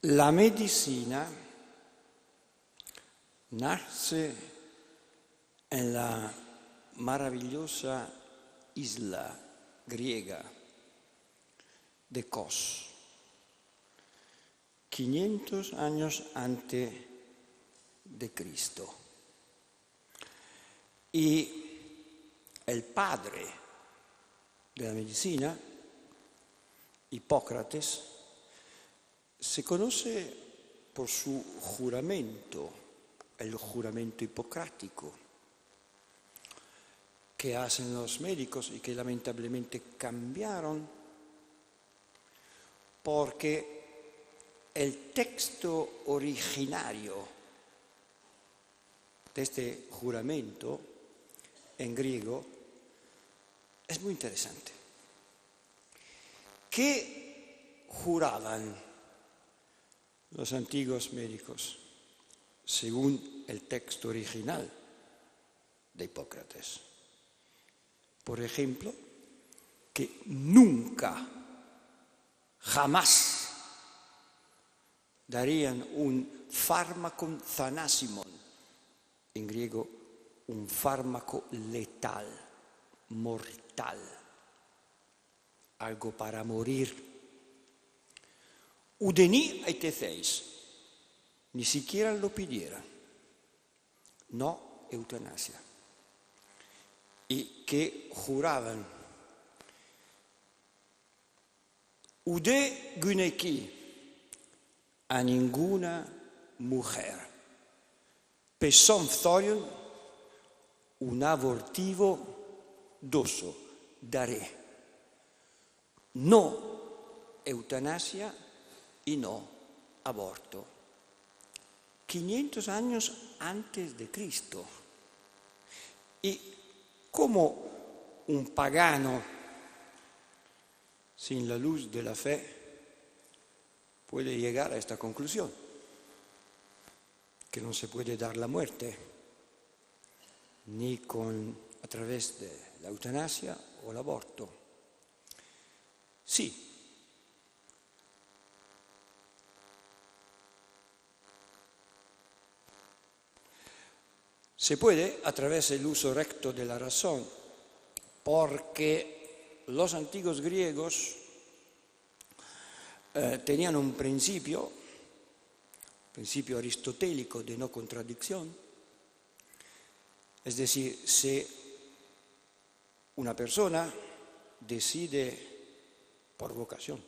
La medicina nace en la maravillosa isla griega de Kos, 500 años antes de Cristo. Y el padre de la medicina, Hipócrates, se conoce por su juramento, el juramento hipocrático, que hacen los médicos y que lamentablemente cambiaron, porque el texto originario de este juramento en griego es muy interesante. ¿Qué juraban los antiguos médicos según el texto original de Hipócrates? Por ejemplo, que nunca, jamás darían un fármaco thanasimon, en griego un fármaco letal, mortal, algo para morir. Udení eitetheis, ni siquiera lo pidieran, no eutanasia. Y que juraban, Ude gyneki, a ninguna mujer, pesom phthorion, un abortivo doso daré. No eutanasia y no aborto. 500 años antes de Cristo. Y como un pagano sin la luz de la fe puede llegar a esta conclusión, que no se puede dar la muerte ni a través de la eutanasia o el aborto. Sí, se puede a través del uso recto de la razón, porque los antiguos griegos tenían un principio aristotélico de no contradicción. Es decir, si una persona decide por vocación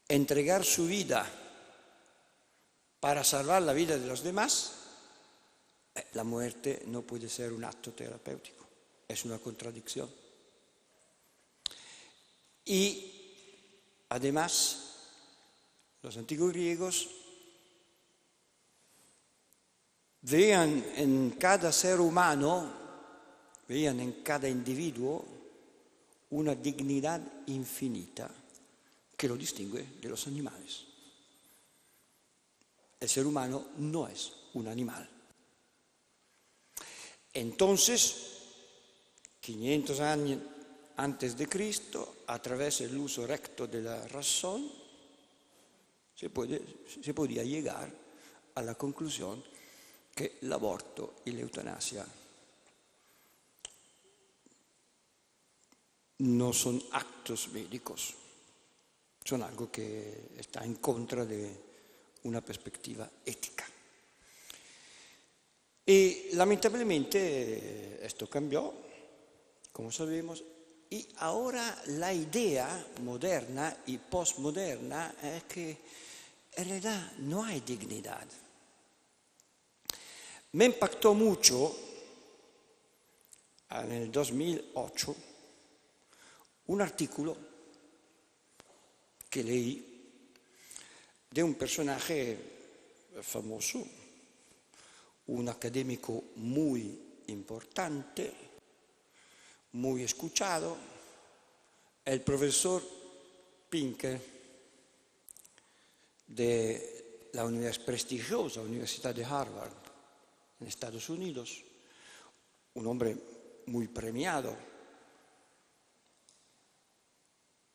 entregar su vida para salvar la vida de los demás, la muerte no puede ser un acto terapéutico, es una contradicción. Y además, los antiguos griegos veían en cada ser humano, veían en cada individuo una dignidad infinita que lo distingue de los animales. El ser humano no es un animal. Entonces, 500 años antes de Cristo, a través del uso recto de la razón, se podía llegar a la conclusión que el aborto y la eutanasia no son actos médicos, son algo que está en contra de una perspectiva ética. Y lamentablemente esto cambió, como sabemos, y ahora la idea moderna y postmoderna es que en realidad no hay dignidad. Me impactó mucho en el 2008 un artículo que leí de un personaje famoso, un académico muy importante, muy escuchado, el profesor Pinker de la prestigiosa Universidad de Harvard en Estados Unidos, un hombre muy premiado,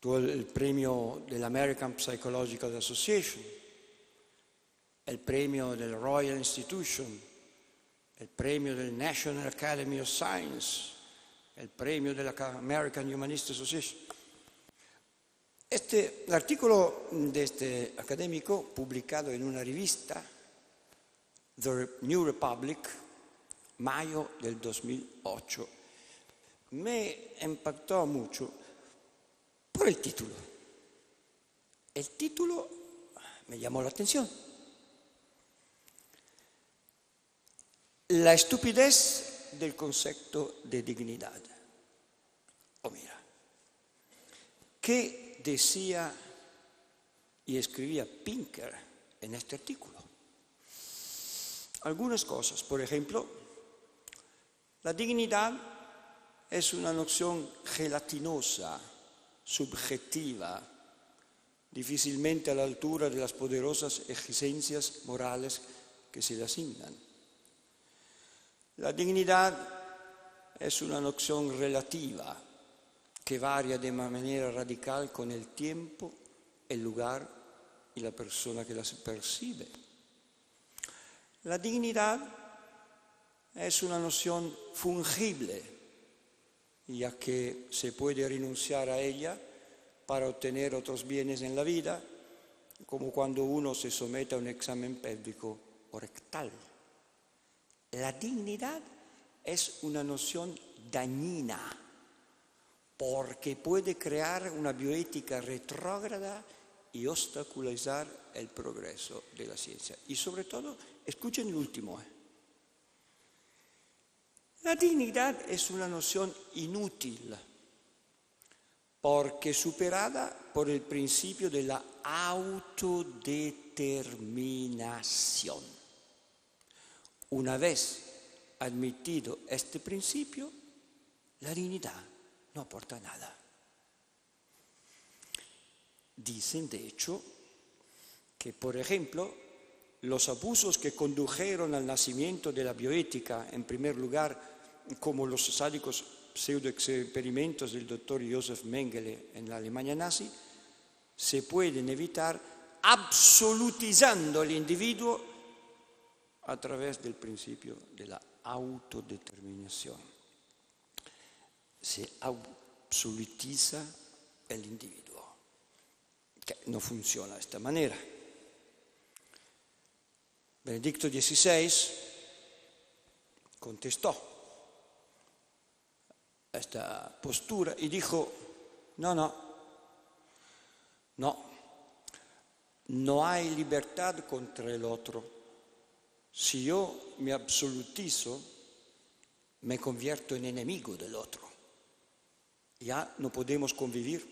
tuvo el premio dell'American Psychological Association, el premio del Royal Institution, el premio del National Academy of Science, el premio de la American Humanist Association. L'articolo de este académico, publicado en una revista, The New Republic, mayo del 2008, me impactó mucho por el título. El título me llamó la atención. La estupidez del concepto de dignidad. Oh, mira, ¿qué decía y escribía Pinker en este artículo? Algunas cosas, por ejemplo, la dignidad es una noción gelatinosa, subjetiva, difícilmente a la altura de las poderosas exigencias morales que se le asignan. La dignidad es una noción relativa que varía de manera radical con el tiempo, el lugar y la persona que la percibe. La dignidad es una noción fungible, ya que se puede renunciar a ella para obtener otros bienes en la vida, como cuando uno se somete a un examen pélvico o rectal. La dignidad es una noción dañina, porque puede crear una bioética retrógrada y obstaculizar el progreso de la ciencia. Y sobre todo, escuchen el último. La dignidad es una noción inútil, porque superada por el principio de la autodeterminación. Una vez admitido este principio, la dignidad no aporta nada. Dicen, de hecho, que, por ejemplo, los abusos que condujeron al nacimiento de la bioética, en primer lugar, como los sádicos pseudoexperimentos del doctor Joseph Mengele en la Alemania nazi, se pueden evitar absolutizando al individuo a través del principio de la autodeterminación. Se absolutiza el individuo, que no funciona de esta manera. Benedicto XVI contestó esta postura y dijo, no hay libertad contra el otro. Si yo me absolutizo, me convierto en enemigo del otro. Ya no podemos convivir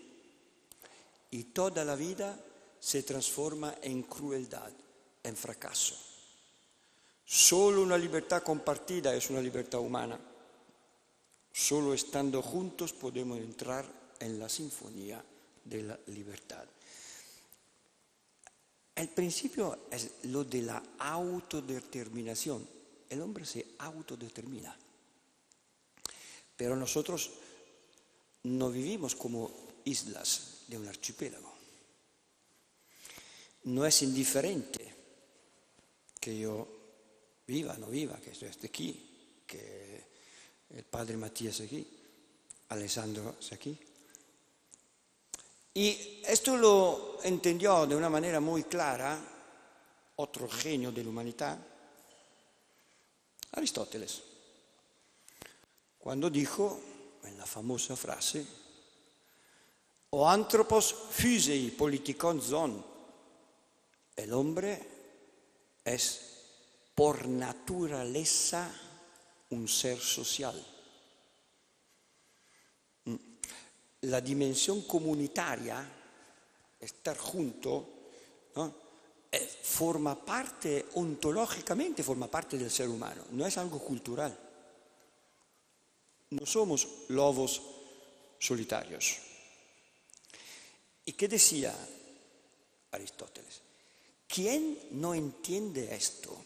y toda la vida se transforma en crueldad, en fracaso. Solo una libertad compartida es una libertad humana. Solo estando juntos podemos entrar en la sinfonía de la libertad. El principio es lo de la autodeterminación. El hombre se autodetermina. Pero nosotros no vivimos como islas de un archipiélago. No es indiferente que yo viva, no viva, que yo esté aquí, que el padre Matías aquí, Alessandro es aquí. Y esto lo entendió de una manera muy clara otro genio de la humanidad, Aristóteles, cuando dijo en la famosa frase «O anthropos physei politikon zon», el hombre es por naturaleza un ser social. La dimensión comunitaria, estar junto, ¿no? Forma parte, ontológicamente forma parte del ser humano, no es algo cultural. No somos lobos solitarios. ¿Y qué decía Aristóteles? ¿Quién no entiende esto?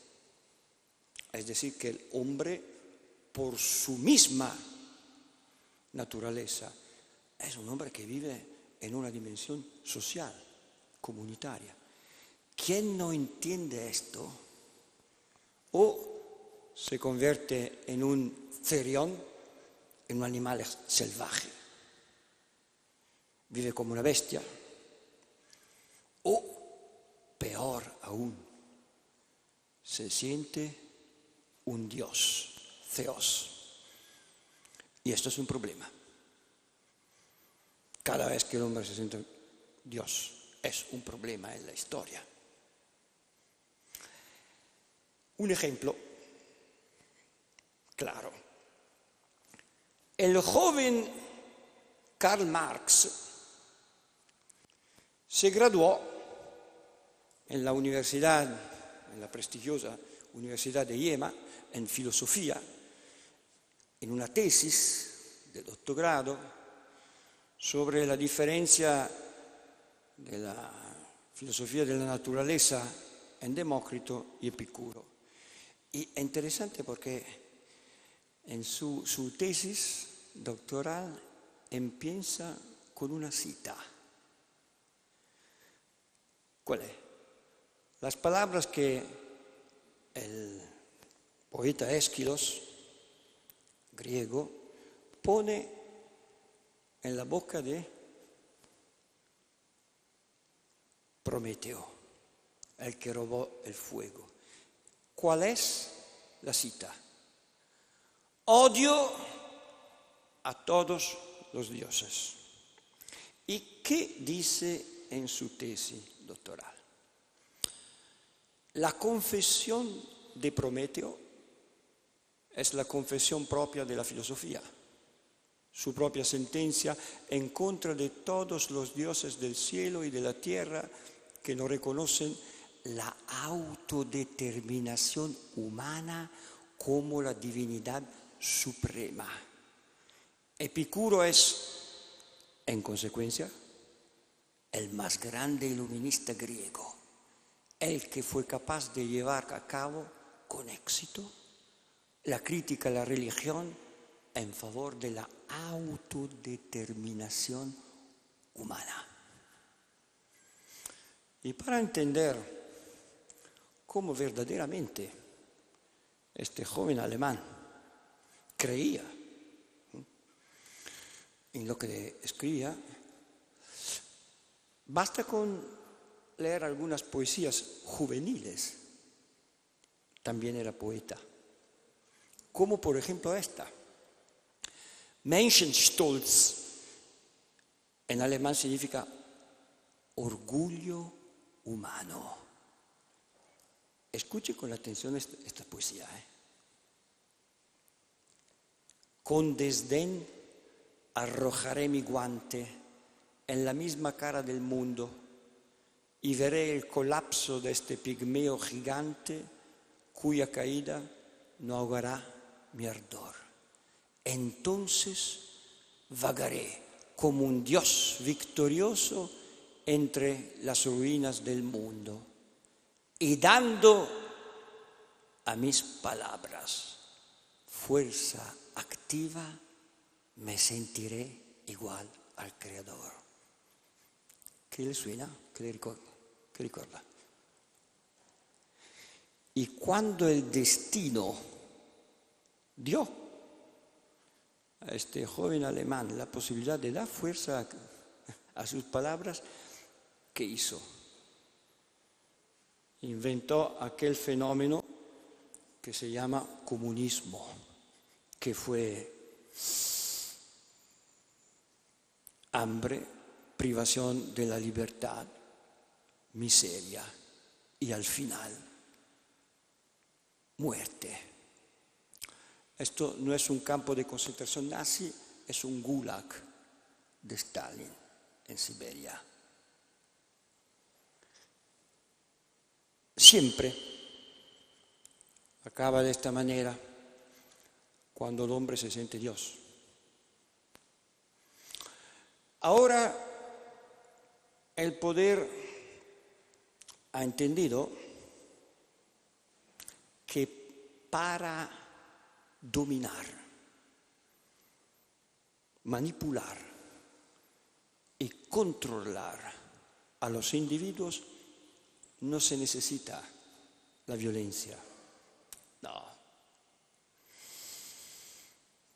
Es decir, que el hombre, por su misma naturaleza, es un hombre que vive en una dimensión social, comunitaria. Quien no entiende esto, o se convierte en un ferión, en un animal salvaje, vive como una bestia, o peor aún, se siente un dios, Theos. Y esto es un problema. Cada vez que el hombre se siente Dios, es un problema en la historia. Un ejemplo claro. El joven Karl Marx se graduó en la universidad, en la prestigiosa Universidad de Jena, en filosofía, en una tesis de doctorado sobre la diferencia de la filosofía de la naturaleza en Demócrito y Epicuro. Y es interesante porque en su tesis doctoral empieza con una cita. ¿Cuál es? Las palabras que el poeta Ésquilos, griego, pone en la boca de Prometeo, el que robó el fuego. ¿Cuál es la cita? Odio a todos los dioses. ¿Y qué dice en su tesis doctoral? La confesión de Prometeo es la confesión propia de la filosofía, su propia sentencia en contra de todos los dioses del cielo y de la tierra que no reconocen la autodeterminación humana como la divinidad suprema. Epicuro es, en consecuencia, el más grande iluminista griego, el que fue capaz de llevar a cabo con éxito la crítica a la religión en favor de la autodeterminación humana. Y para entender cómo verdaderamente este joven alemán creía en lo que escribía, basta con leer algunas poesías juveniles. También era poeta. Como por ejemplo esta. Menschenstolz en alemán significa orgullo humano. Escuche con atención esta poesía. Con desdén arrojaré mi guante en la misma cara del mundo y veré el colapso de este pigmeo gigante cuya caída no ahogará mi ardor. Entonces vagaré como un dios victorioso entre las ruinas del mundo y dando a mis palabras fuerza activa, me sentiré igual al Creador. ¿Qué le suena? ¿Qué le ricorda? Y cuando el destino dio a este joven alemán la posibilidad de dar fuerza a sus palabras, ¿qué hizo? Inventó aquel fenómeno que se llama comunismo, que fue hambre, privación de la libertad, miseria y al final muerte. Esto no es un campo de concentración nazi, es un gulag de Stalin en Siberia. Siempre acaba de esta manera cuando el hombre se siente Dios. Ahora el poder ha entendido que para dominar, manipular y controlar a los individuos no se necesita la violencia. No.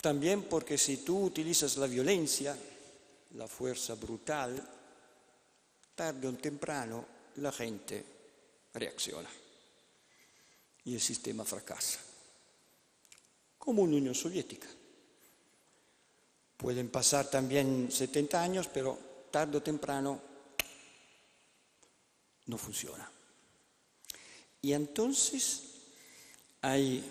También porque si tú utilizas la violencia, la fuerza brutal, tarde o temprano la gente reacciona y el sistema fracasa. Como en la Unión Soviética. Pueden pasar también 70 años, pero tarde o temprano no funciona. Y entonces hay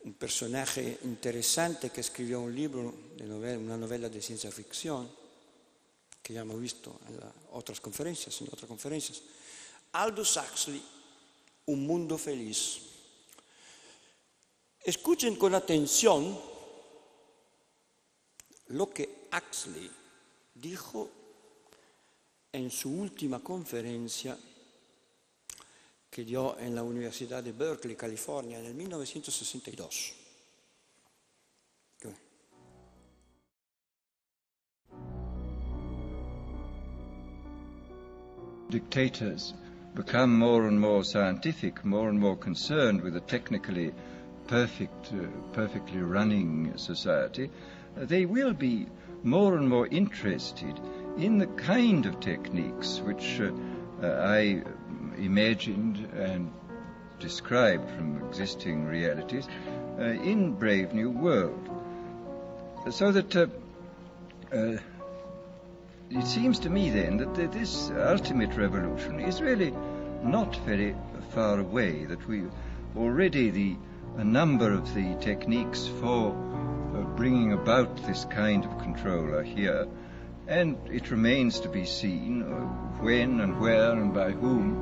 un personaje interesante que escribió un libro, una novela de ciencia ficción, que ya hemos visto en otras conferencias, Aldous Huxley, Un mundo feliz. Escuchen con atención lo que Huxley dijo en su última conferencia que dio en la Universidad de Berkeley, California, en el 1962. Dictators become more and more scientific, more and more concerned with a technically perfectly running society, they will be more and more interested in the kind of techniques which I imagined and described from existing realities in Brave New World. So that it seems to me then that this ultimate revolution is really not very far away, that we already a number of the techniques for bringing about this kind of control are here, and it remains to be seen when and where and by whom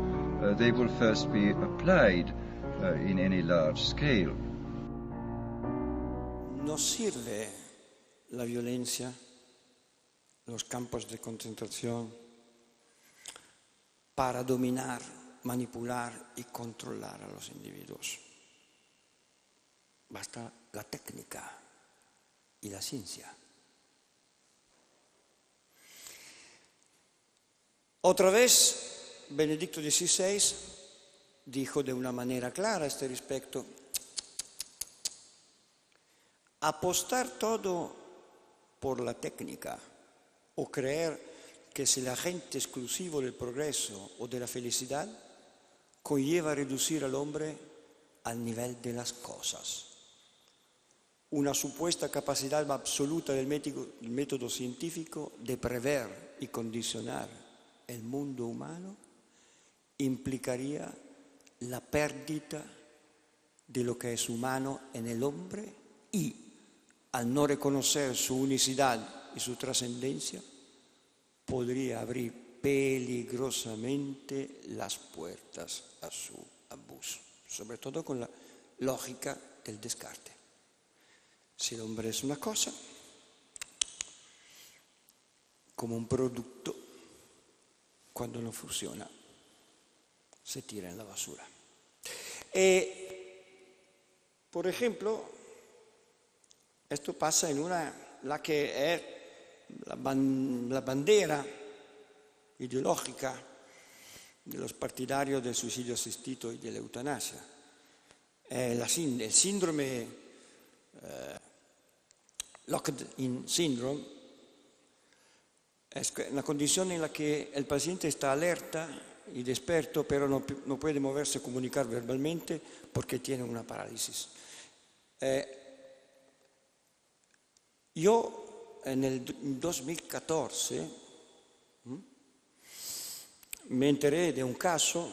they will first be applied in any large scale. No sirve la violencia, los campos de concentración, para dominar, manipular y controlar a los individuos. Basta la técnica y la ciencia. Otra vez, Benedicto XVI dijo de una manera clara a este respecto: apostar todo por la técnica o creer que es el agente exclusivo del progreso o de la felicidad conlleva reducir al hombre al nivel de las cosas. Una supuesta capacidad absoluta del método científico de prever y condicionar el mundo humano implicaría la pérdida de lo que es humano en el hombre y, al no reconocer su unicidad y su trascendencia, podría abrir peligrosamente las puertas a su abuso, sobre todo con la lógica del descarte. Si el hombre es una cosa, como un producto, cuando no funciona, se tira en la basura. Por ejemplo, esto pasa en la que es la bandera ideológica de los partidarios del suicidio asistido y de la eutanasia. El síndrome Locked-in Syndrome es una condición en la que el paciente está alerta y despierto, pero no puede moverse o comunicar verbalmente porque tiene una parálisis. Yo en el 2014 me enteré de un caso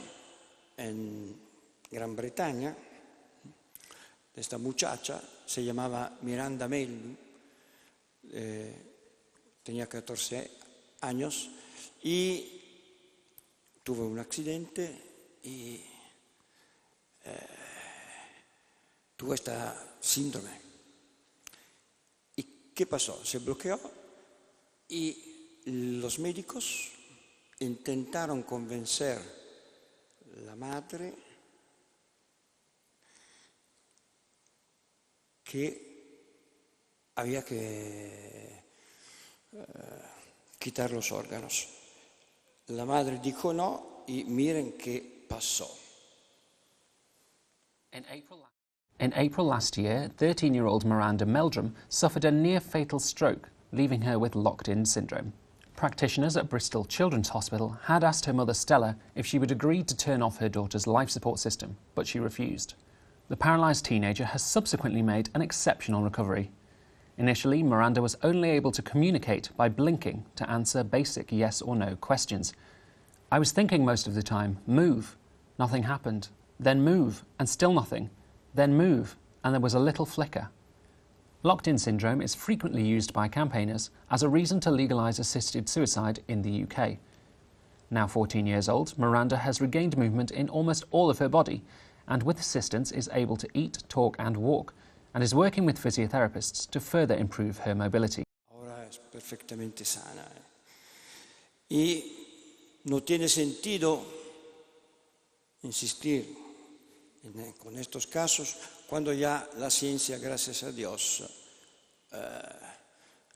en Gran Bretaña de esta muchacha, se llamaba Miranda Melville, tenía 14 años y tuvo un accidente y tuvo esta síndrome. ¿Y qué pasó? Se bloqueó y los médicos intentaron convencer a la madre que había que quitar los órganos. La madre dijo no y miren qué pasó. In April last year, 13-year-old Miranda Meldrum suffered a near-fatal stroke, leaving her with locked-in syndrome. Practitioners at Bristol Children's Hospital had asked her mother Stella if she would agree to turn off her daughter's life support system, but she refused. The paralysed teenager has subsequently made an exceptional recovery. Initially, Miranda was only able to communicate by blinking to answer basic yes or no questions. I was thinking most of the time, move. Nothing happened. Then move, and still nothing. Then move, and there was a little flicker. Locked-in syndrome is frequently used by campaigners as a reason to legalise assisted suicide in the UK. Now 14 years old, Miranda has regained movement in almost all of her body, and with assistance is able to eat, talk and walk, and is working with physiotherapists to further improve her mobility. Ahora es perfectamente sana. Y no tiene sentido insistir con estos casos cuando ya la ciencia, gracias a Dios,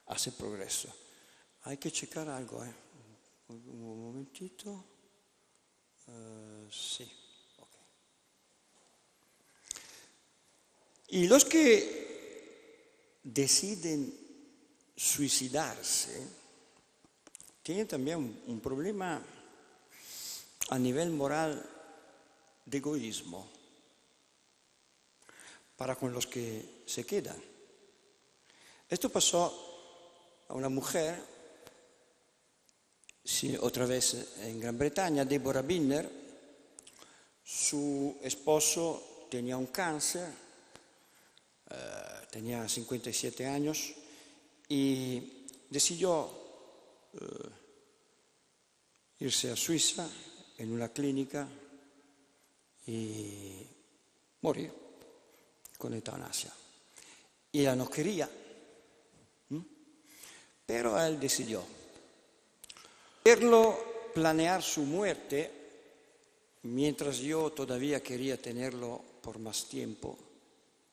hace progreso. Hay que checar algo, un momentito. Sí. Y los que deciden suicidarse tienen también un problema a nivel moral de egoísmo para con los que se quedan. Esto pasó a una mujer, otra vez en Gran Bretaña, Deborah Binner. Su esposo tenía un cáncer, tenía 57 años y decidió irse a Suiza en una clínica y morir con eutanasia. Y ella no quería, pero él decidió. Verlo planear su muerte, mientras yo todavía quería tenerlo por más tiempo,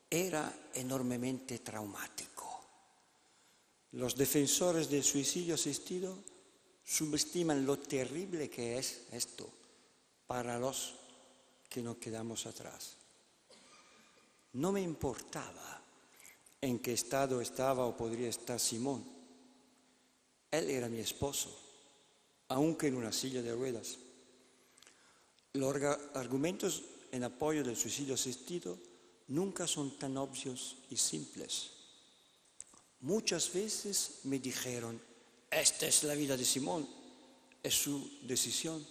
era enormemente traumático. Los defensores del suicidio asistido subestiman lo terrible que es esto para los que nos quedamos atrás. No me importaba en qué estado estaba o podría estar Simón. Él era mi esposo, aunque en una silla de ruedas. Los argumentos en apoyo del suicidio asistido nunca son tan obvios y simples. Muchas veces me dijeron, esta es la vida de Simón, es su decisión.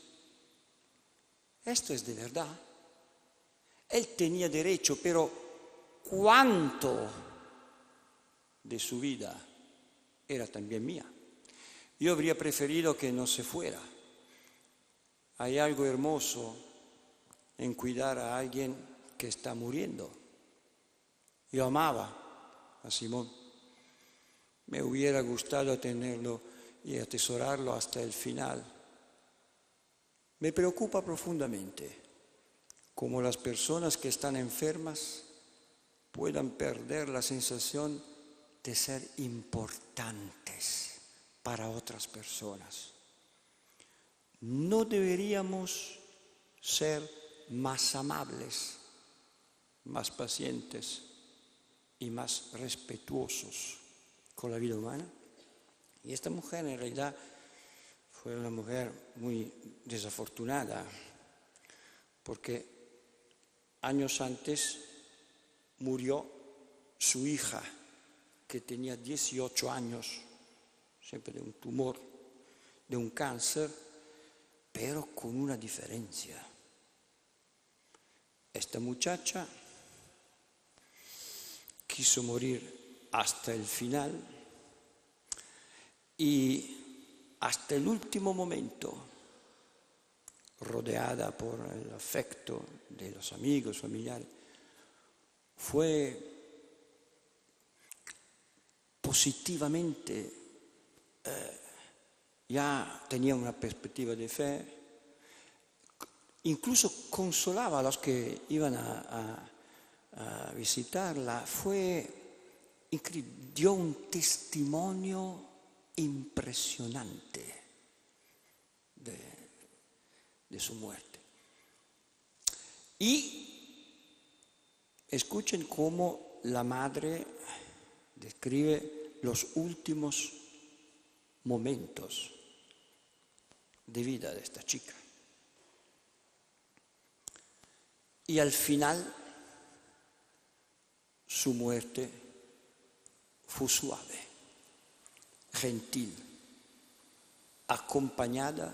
Esto es de verdad. Él tenía derecho, pero ¿cuánto de su vida era también mía? Yo habría preferido que no se fuera. Hay algo hermoso en cuidar a alguien que está muriendo. Yo amaba a Simón. Me hubiera gustado tenerlo y atesorarlo hasta el final. Me preocupa profundamente cómo las personas que están enfermas puedan perder la sensación de ser importantes para otras personas. No deberíamos ser más amables, más pacientes y más respetuosos con la vida humana. Y esta mujer en realidad fue una mujer muy desafortunada, porque años antes murió su hija, que tenía 18 años, siempre de un tumor, de un cáncer, pero con una diferencia. Esta muchacha quiso morir hasta el final y hasta el último momento, rodeada por el afecto de los amigos, familiares, fue positivamente, ya tenía una perspectiva de fe, incluso consolaba a los que iban a visitarla, dio un testimonio impresionante. impresionante de su muerte. Y escuchen cómo la madre describe los últimos momentos de vida de esta chica. Y al final su muerte fue suave, gentil, acompañada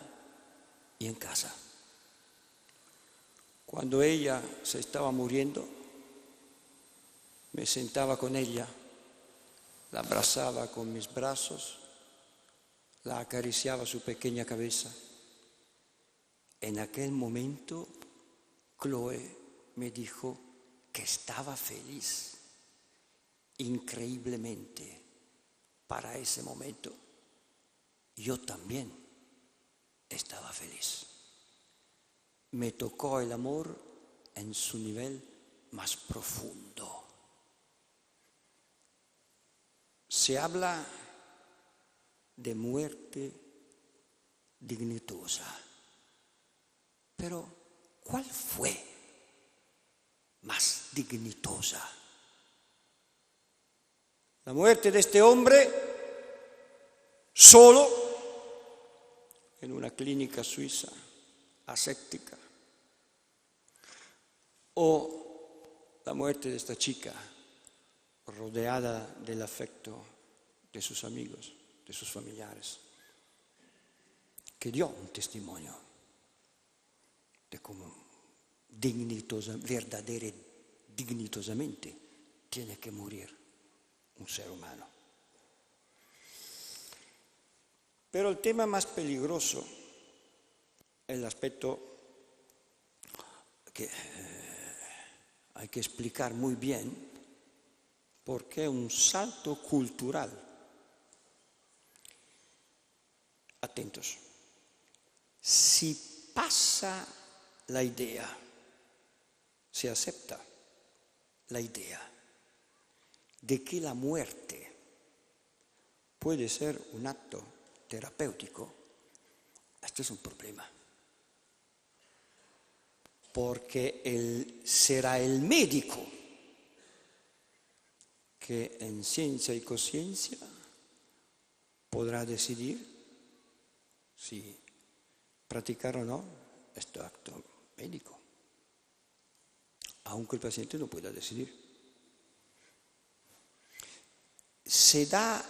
y en casa. Cuando ella se estaba muriendo, me sentaba con ella, la abrazaba con mis brazos, la acariciaba su pequeña cabeza. En aquel momento, Chloe me dijo que estaba feliz, increíblemente, para ese momento. Yo también estaba feliz. Me tocó el amor en su nivel más profundo. Se habla de muerte dignitosa, pero ¿cuál fue más dignitosa? La muerte de este hombre solo en una clínica suiza aséptica, o la muerte de esta chica rodeada del afecto de sus amigos, de sus familiares, que dio un testimonio de cómo dignitosamente tiene que morir un ser humano. Pero el tema más peligroso, el aspecto que hay que explicar muy bien, porque es un salto cultural. Atentos. Si pasa la idea, se acepta la idea de que la muerte puede ser un acto terapéutico, este es un problema. Porque será el médico que en ciencia y conciencia podrá decidir si practicar o no este acto médico, aunque el paciente no pueda decidir. Se da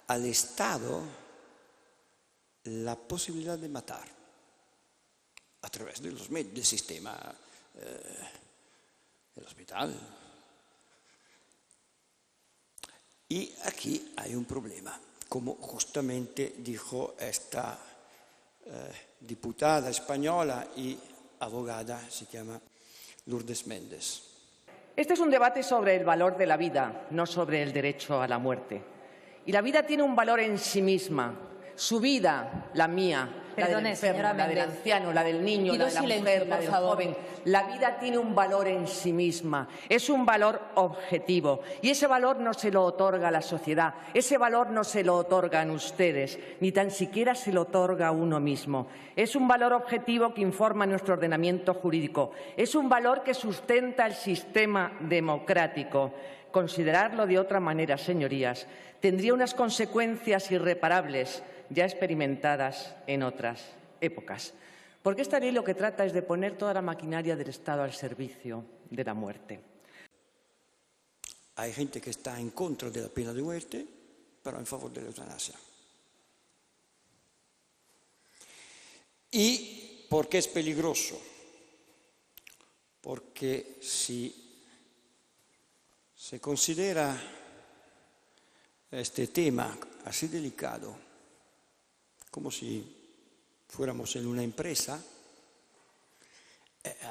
al Estado la posibilidad de matar a través de del sistema del hospital. Y aquí hay un problema, como justamente dijo esta diputada española y abogada, se llama Lourdes Méndez. Este es un debate sobre el valor de la vida, no sobre el derecho a la muerte. Y la vida tiene un valor en sí misma. Su vida, la mía, la del enfermo, la del anciano, la del niño, la de la mujer, la del joven. La vida tiene un valor en sí misma. Es un valor objetivo. Y ese valor no se lo otorga la sociedad. Ese valor no se lo otorgan ustedes, ni tan siquiera se lo otorga a uno mismo. Es un valor objetivo que informa nuestro ordenamiento jurídico. Es un valor que sustenta el sistema democrático. Considerarlo de otra manera, señorías, tendría unas consecuencias irreparables ya experimentadas en otras épocas. Porque esta ley lo que trata es de poner toda la maquinaria del Estado al servicio de la muerte. Hay gente que está en contra de la pena de muerte, pero en favor de la eutanasia. ¿Y por qué es peligroso? Porque si se considera este tema así delicado, como si fuéramos en una empresa,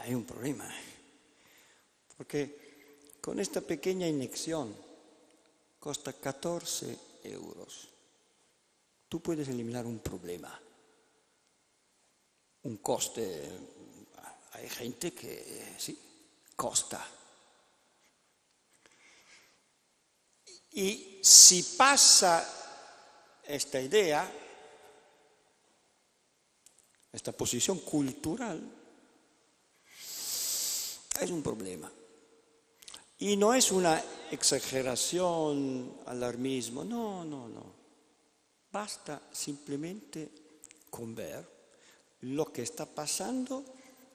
hay un problema. Porque con esta pequeña inyección costa 14 euros. Tú puedes eliminar un problema, un coste. Hay gente que sí, costa. Y si pasa esta idea, esta posición cultural, es un problema. Y no es una exageración, alarmismo, no. Basta simplemente con ver lo que está pasando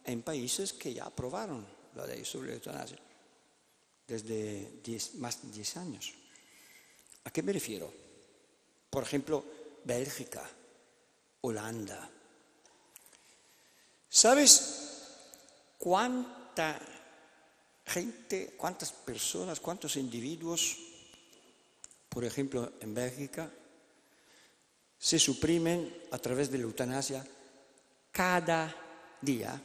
en países que ya aprobaron la ley sobre la eutanasia desde más de 10 años. ¿A qué me refiero? Por ejemplo, Bélgica, Holanda. ¿Sabes cuánta gente, cuántas personas, cuántos individuos, por ejemplo, en Bélgica, se suprimen a través de la eutanasia cada día?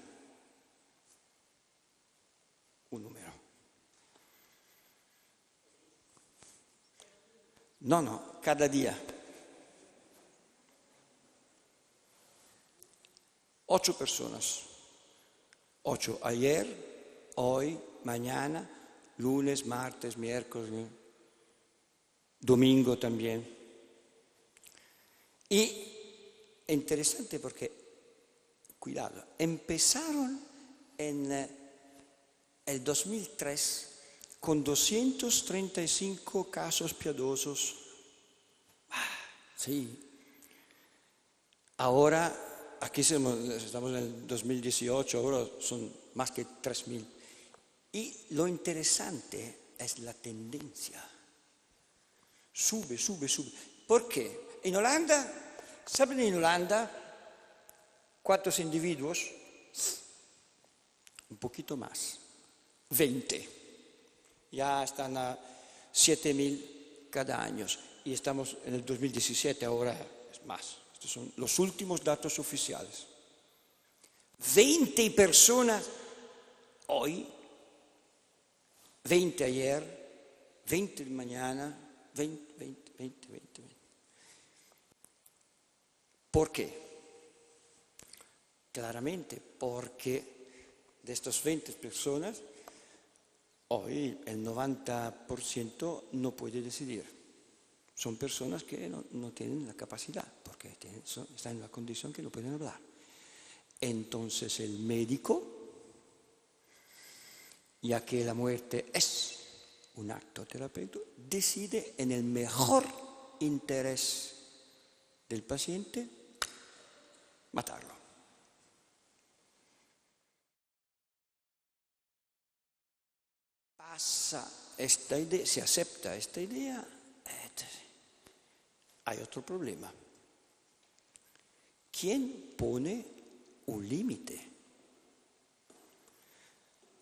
Un número. No, cada día. 8 personas. 8 ayer, hoy, mañana, lunes, martes, miércoles, domingo también. Y es interesante porque, cuidado, empezaron en el 2003 con 235 casos piadosos. Sí. Ahora, aquí estamos en el 2018, ahora son más que 3.000. Y lo interesante es la tendencia. Sube. ¿Por qué? En Holanda, ¿saben en Holanda cuántos individuos? Un poquito más. 20. Ya están a 7.000 cada año. Y estamos en el 2017, ahora es más. Estos son los últimos datos oficiales. 20 personas hoy, 20 ayer, 20 mañana, 20. ¿Por qué? Claramente porque de estas 20 personas, hoy el 90% no puede decidir. Son personas que no tienen la capacidad, porque están en la condición que no pueden hablar. Entonces el médico, ya que la muerte es un acto terapéutico, decide en el mejor interés del paciente matarlo. Pasa esta idea, se acepta esta idea, hay otro problema. ¿Quién pone un límite?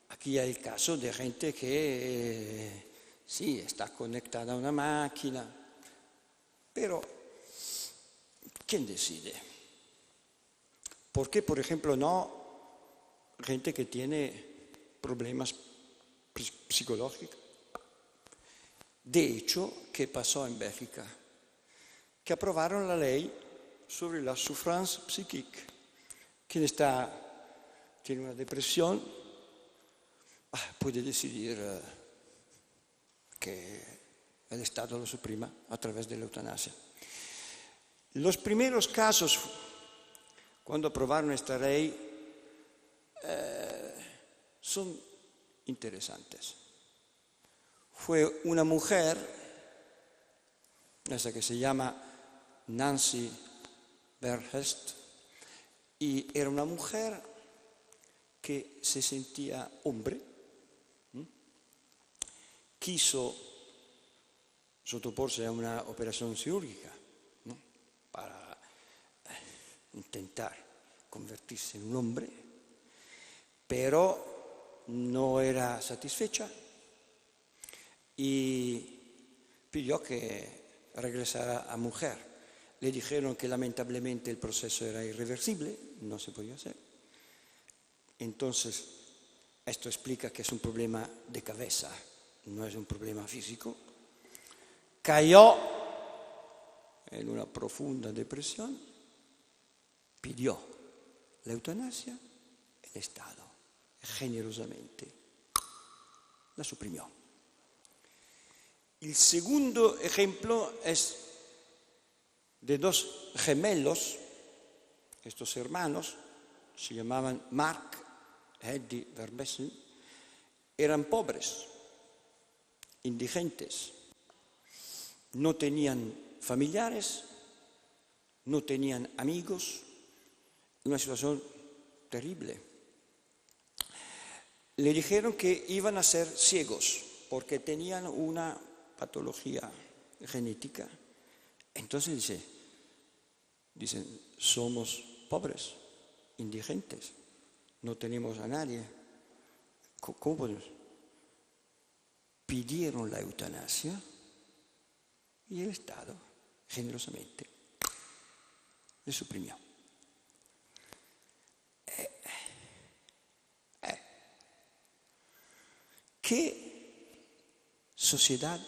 Aquí hay el caso de gente que sí, está conectada a una máquina, pero ¿quién decide? ¿Por qué, por ejemplo, no gente que tiene problemas psicológicos? De hecho, ¿qué pasó en Bélgica? Que aprobaron la ley sobre la souffrance psíquica. Quien tiene una depresión puede decidir que el Estado lo suprima a través de la eutanasia. Los primeros casos, cuando aprobaron esta ley, son interesantes. Fue una mujer, esa que se llama Nancy Berghest, y era una mujer que se sentía hombre, quiso sottoporse a una operación quirúrgica, ¿no?, para intentar convertirse en un hombre, pero no era satisfecha y pidió que regresara a mujer. Le dijeron que lamentablemente el proceso era irreversible, no se podía hacer. Entonces, esto explica que es un problema de cabeza, no es un problema físico. Cayó en una profunda depresión, pidió la eutanasia, el Estado generosamente la suprimió. El segundo ejemplo es de dos gemelos, estos hermanos, se llamaban Mark y Eddie Verbessel, eran pobres, indigentes, no tenían familiares, no tenían amigos, una situación terrible. Le dijeron que iban a ser ciegos porque tenían una patología genética. Entonces dicen, somos pobres, indigentes, no tenemos a nadie. ¿Cómo podemos? Pidieron la eutanasia y el Estado generosamente le suprimió. ¿Qué sociedad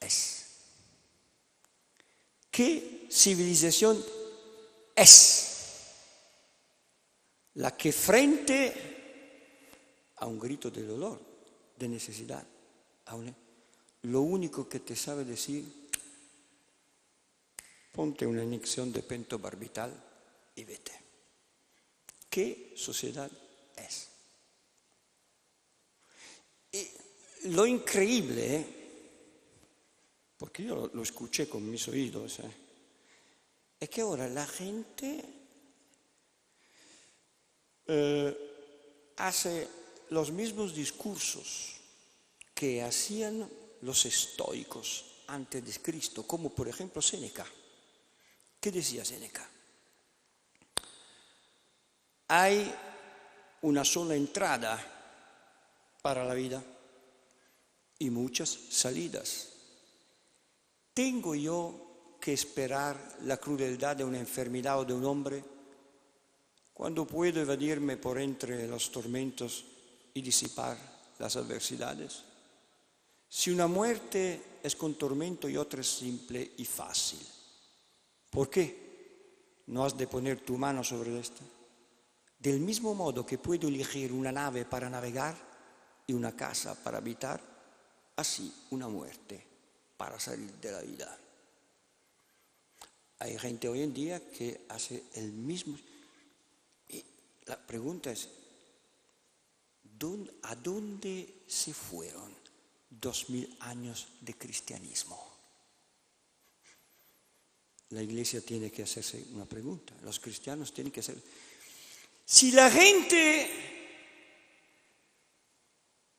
es? ¿Qué civilización es la que frente a un grito de dolor, de necesidad, lo único que te sabe decir, ponte una inyección de pentobarbital y vete? ¿Qué sociedad es? Y lo increíble, porque yo lo escuché con mis oídos, es que ahora la gente hace los mismos discursos que hacían los estoicos antes de Cristo, como por ejemplo Séneca. ¿Qué decía Séneca? Hay una sola entrada para la vida y muchas salidas. ¿Tengo yo que esperar la crueldad de una enfermedad o de un hombre cuando puedo evadirme por entre los tormentos y disipar las adversidades? Si una muerte es con tormento y otra es simple y fácil, ¿por qué no has de poner tu mano sobre esta? Del mismo modo que puedo elegir una nave para navegar y una casa para habitar, así una muerte para salir de la vida. Hay gente hoy en día que hace el mismo. Y la pregunta es, ¿a dónde se fueron 2000 años de cristianismo? La Iglesia tiene que hacerse una pregunta, los cristianos tienen que hacer. Si la gente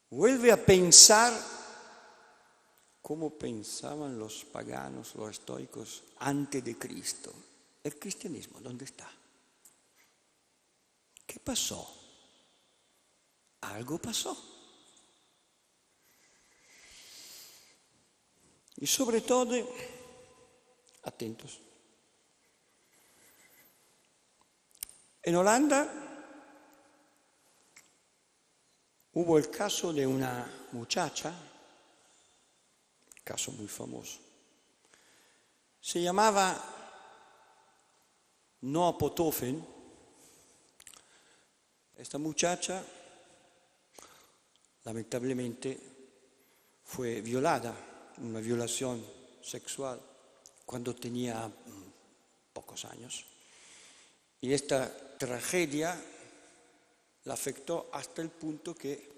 vuelve a pensar como pensaban los paganos, los estoicos antes de Cristo, ¿el cristianismo dónde está? ¿Qué pasó? Algo pasó. Y sobre todo, atentos. En Holanda hubo el caso de una muchacha, caso muy famoso. Se llamaba Noa Potofen. Esta muchacha, lamentablemente, fue violada, una violación sexual, cuando tenía pocos años. Y esta tragedia la afectó hasta el punto que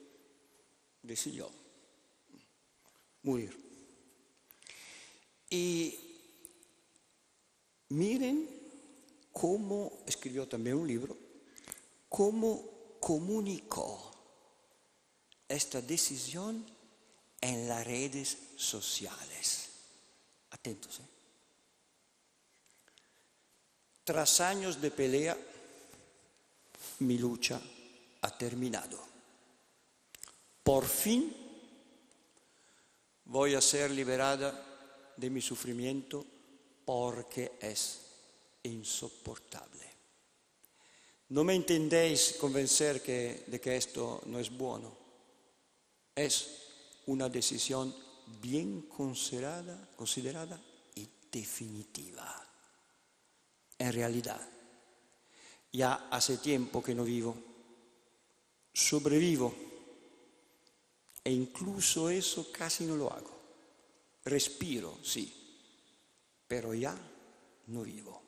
decidió morir. Y miren cómo escribió también un libro, cómo comunicó esta decisión en las redes sociales. Atentos, Tras años de pelea, mi lucha ha terminado. Por fin voy a ser liberada de mi sufrimiento porque es insoportable. No me intentéis convencer de que esto no es bueno. Es una decisión bien considerada y definitiva. En realidad, ya hace tiempo que no vivo, sobrevivo, e incluso eso casi no lo hago. Respiro, sí, pero ya no vivo.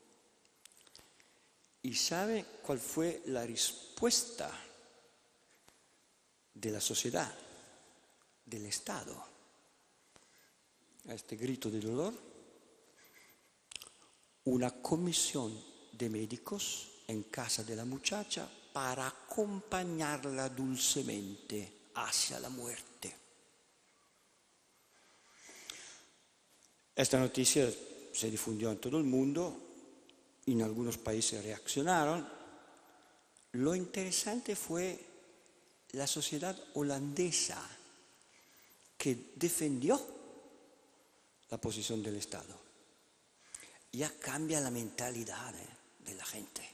¿Y sabe cuál fue la respuesta de la sociedad, del Estado, a este grito de dolor? Una comisión de médicos en casa de la muchacha para acompañarla dulcemente hacia la muerte. Esta noticia se difundió en todo el mundo, en algunos países reaccionaron. Lo interesante fue la sociedad holandesa que defendió la posición del Estado. Ya cambia la mentalidad de la gente.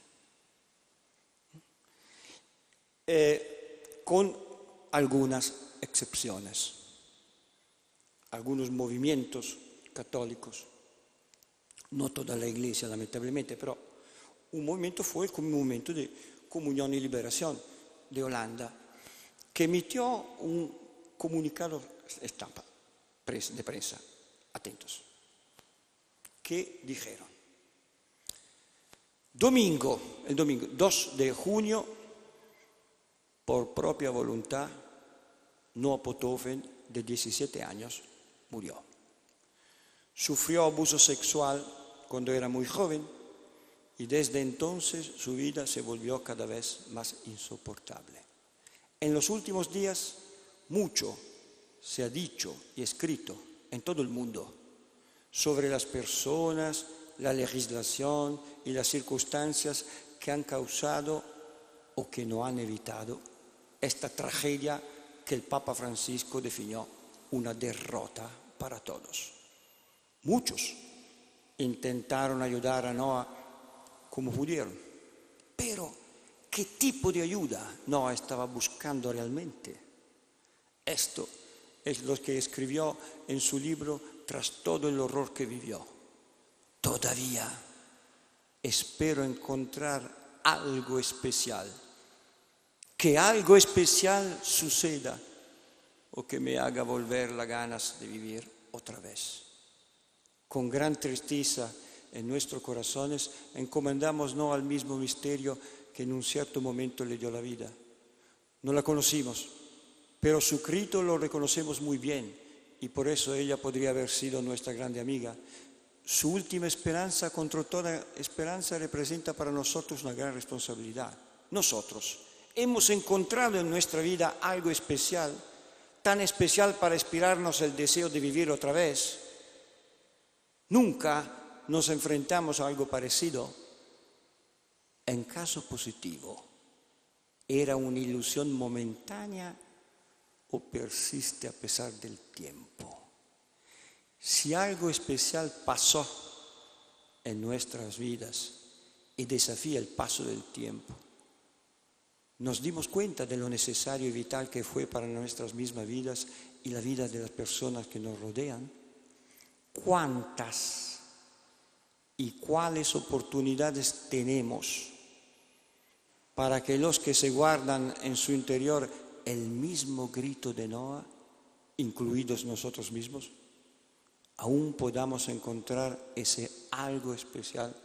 Con algunas excepciones. Algunos movimientos católicos, no toda la Iglesia lamentablemente, pero un movimiento fue como un movimiento de Comunión y Liberación de Holanda, que emitió un comunicado estampa de prensa, atentos, que dijeron: el domingo 2 de junio, por propia voluntad, Noah Potofen, de 17 años, murió. Sufrió abuso sexual cuando era muy joven y desde entonces su vida se volvió cada vez más insoportable. En los últimos días, mucho se ha dicho y escrito en todo el mundo sobre las personas, la legislación y las circunstancias que han causado o que no han evitado esta tragedia que el Papa Francisco definió una derrota para todos. Muchos intentaron ayudar a Noah como pudieron, pero ¿qué tipo de ayuda Noah estaba buscando realmente? Esto es lo que escribió en su libro Tras todo el horror que vivió. Todavía espero encontrar algo especial, que algo especial suceda o que me haga volver las ganas de vivir otra vez. Con gran tristeza en nuestros corazones encomendamos no al mismo misterio que en un cierto momento le dio la vida. No la conocimos, pero su grito lo reconocemos muy bien y por eso ella podría haber sido nuestra grande amiga. Su última esperanza, contra toda esperanza, representa para nosotros una gran responsabilidad. Nosotros hemos encontrado en nuestra vida algo especial, tan especial para inspirarnos el deseo de vivir otra vez. Nunca nos enfrentamos a algo parecido. En caso positivo, ¿era una ilusión momentánea o persiste a pesar del tiempo? Si algo especial pasó en nuestras vidas y desafía el paso del tiempo, ¿nos dimos cuenta de lo necesario y vital que fue para nuestras mismas vidas y la vida de las personas que nos rodean? ¿Cuántas y cuáles oportunidades tenemos para que los que se guardan en su interior el mismo grito de Noah, incluidos nosotros mismos, aún podamos encontrar ese algo especial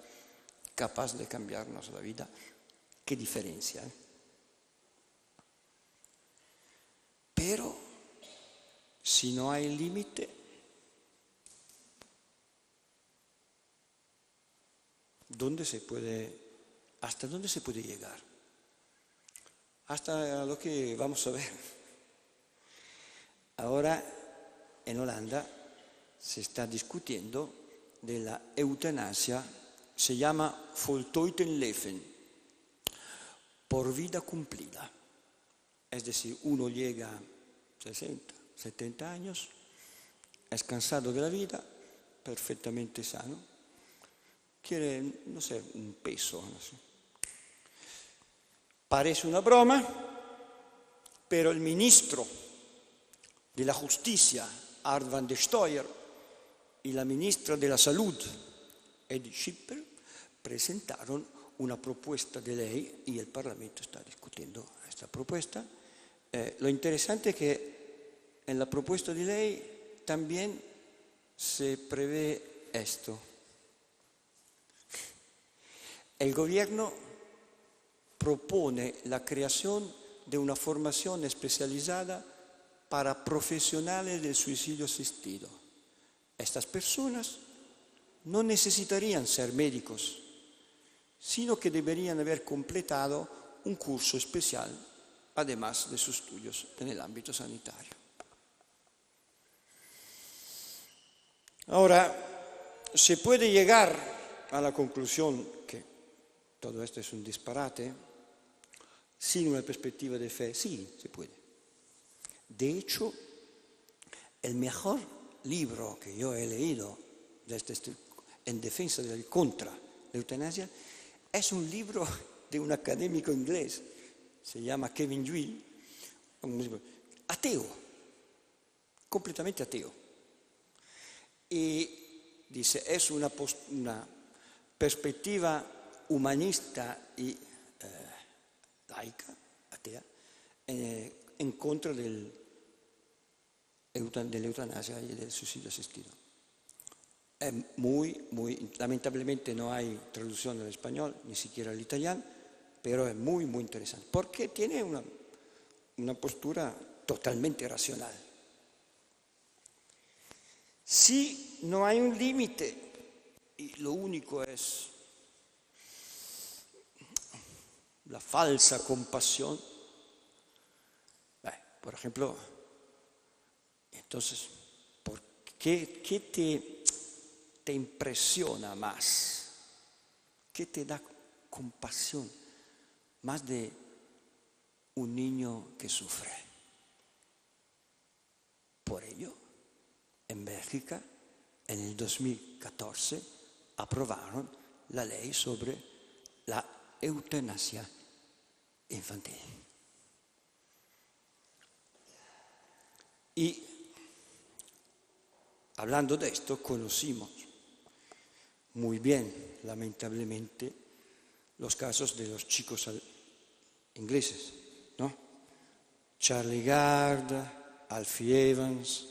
capaz de cambiarnos la vida? ¡Qué diferencia! Pero si no hay límite, ¿hasta dónde se puede llegar? Hasta lo que vamos a ver. Ahora, en Holanda se está discutiendo de la eutanasia, se llama voltooid leven, por vida cumplida. Es decir, uno llega a 60, 70 años, es cansado de la vida, perfectamente sano, quiere, no sé, un peso, no sé. Parece una broma, pero el ministro de la Justicia, Art van der Steuer, y la ministra de la Salud, Edith Schipper, presentaron una propuesta de ley y el Parlamento está discutiendo esta propuesta. Lo interesante es que en la propuesta de ley también se prevé esto. el gobierno propone la creación de una formación especializada para profesionales del suicidio asistido. Estas personas no necesitarían ser médicos, sino que deberían haber completado un curso especial, además de sus estudios en el ámbito sanitario. Ahora, se puede llegar a la conclusión que todo esto es un disparate sin una perspectiva de fe. Sí, se puede. De hecho, el mejor libro que yo he leído en defensa del contra la eutanasia es un libro de un académico inglés, se llama Kevin Dewey, ateo, completamente ateo. Y dice, es una perspectiva humanista y laica, atea, en contra de la eutanasia y del suicidio asistido. Es lamentablemente no hay traducción al español, ni siquiera al italiano, pero es muy, muy interesante, porque tiene una postura totalmente racional. Si no hay un límite y lo único es la falsa compasión, por ejemplo, entonces, ¿qué te impresiona más? ¿Qué te da compasión más de un niño que sufre? Por ello, en Bélgica, en el 2014, aprobaron la ley sobre la eutanasia infantil. Y hablando de esto, conocimos muy bien, lamentablemente, los casos de los chicos ingleses, ¿no? Charlie Gard, Alfie Evans,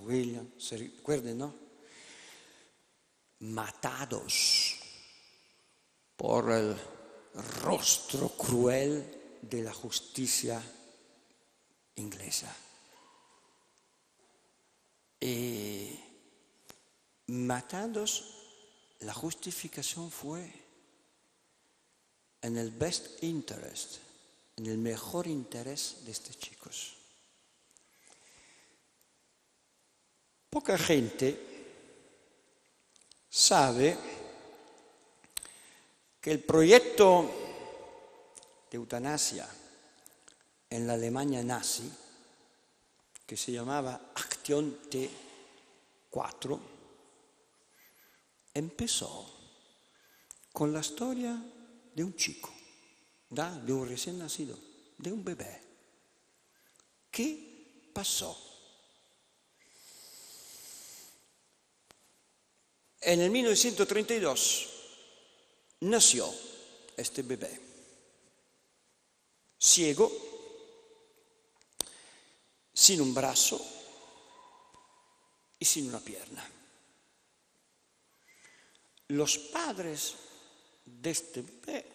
William, ¿se recuerdan, no? Matados por el rostro cruel de la justicia inglesa. Y matados, la justificación fue en el best interest, en el mejor interés de estos chicos. Poca gente sabe que el proyecto de eutanasia en la Alemania nazi, que se llamaba Acción T4, empezó con la historia de un chico, de un recién nacido, de un bebé. ¿Qué pasó? En el 1932 nació este bebé, ciego, sin un brazo y sin una pierna. Los padres de este bebé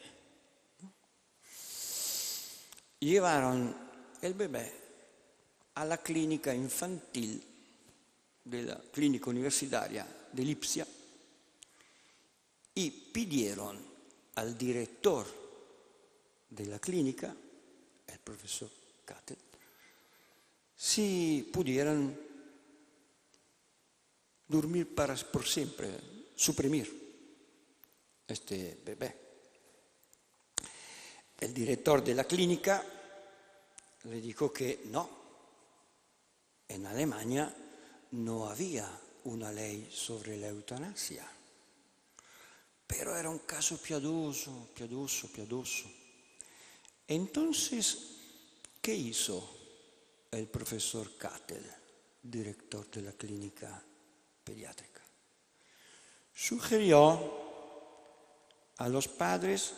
llevaron el bebé a la clínica infantil de la clínica universitaria de Lipsia y pidieron al director de la clínica, el profesor Kattel, si pudieran dormir por siempre, suprimir este bebé. El director de la clínica le dijo que no, en Alemania no había una ley sobre la eutanasia, pero era un caso piadoso. Entonces, ¿qué hizo el profesor Kattel, director de la clínica pediátrica? Sugirió a los padres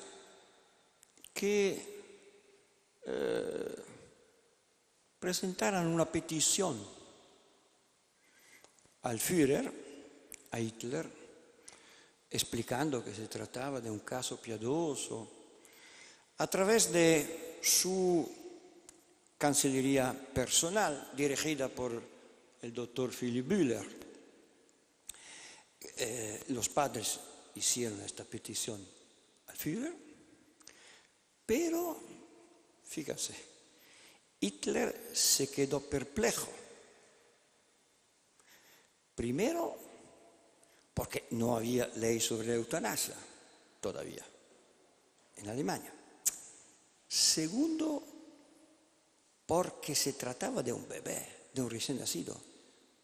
que presentaran una petición al Führer, a Hitler, explicando que se trataba de un caso piadoso, a través de su cancillería personal, dirigida por el doctor Philipp Bühler. Los padres hicieron esta petición al Führer, pero, fíjate, Hitler se quedó perplejo. Primero, porque no había ley sobre eutanasia todavía en Alemania. Segundo, porque se trataba de un bebé, de un recién nacido.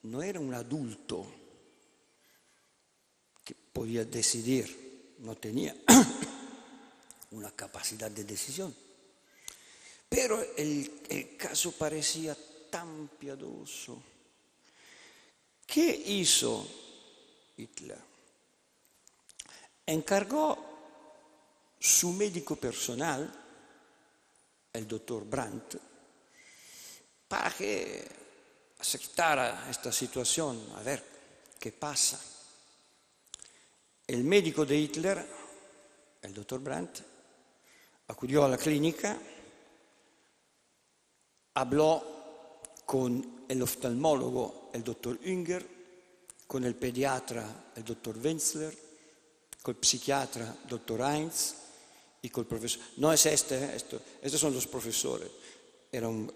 No era un adulto que podía decidir, no tenía una capacidad de decisión. Pero el caso parecía tan piadoso. ¿Qué hizo Hitler? Encargó su médico personal, el doctor Brandt, para que aceptara esta situación, a ver qué pasa. El médico de Hitler, el doctor Brandt, acudió a la clínica, habló con el oftalmólogo, el doctor Unger, con el pediatra, el doctor Wenzler, con el psiquiatra, el doctor Heinz, y con el profesor. No es estos son los profesores. Era un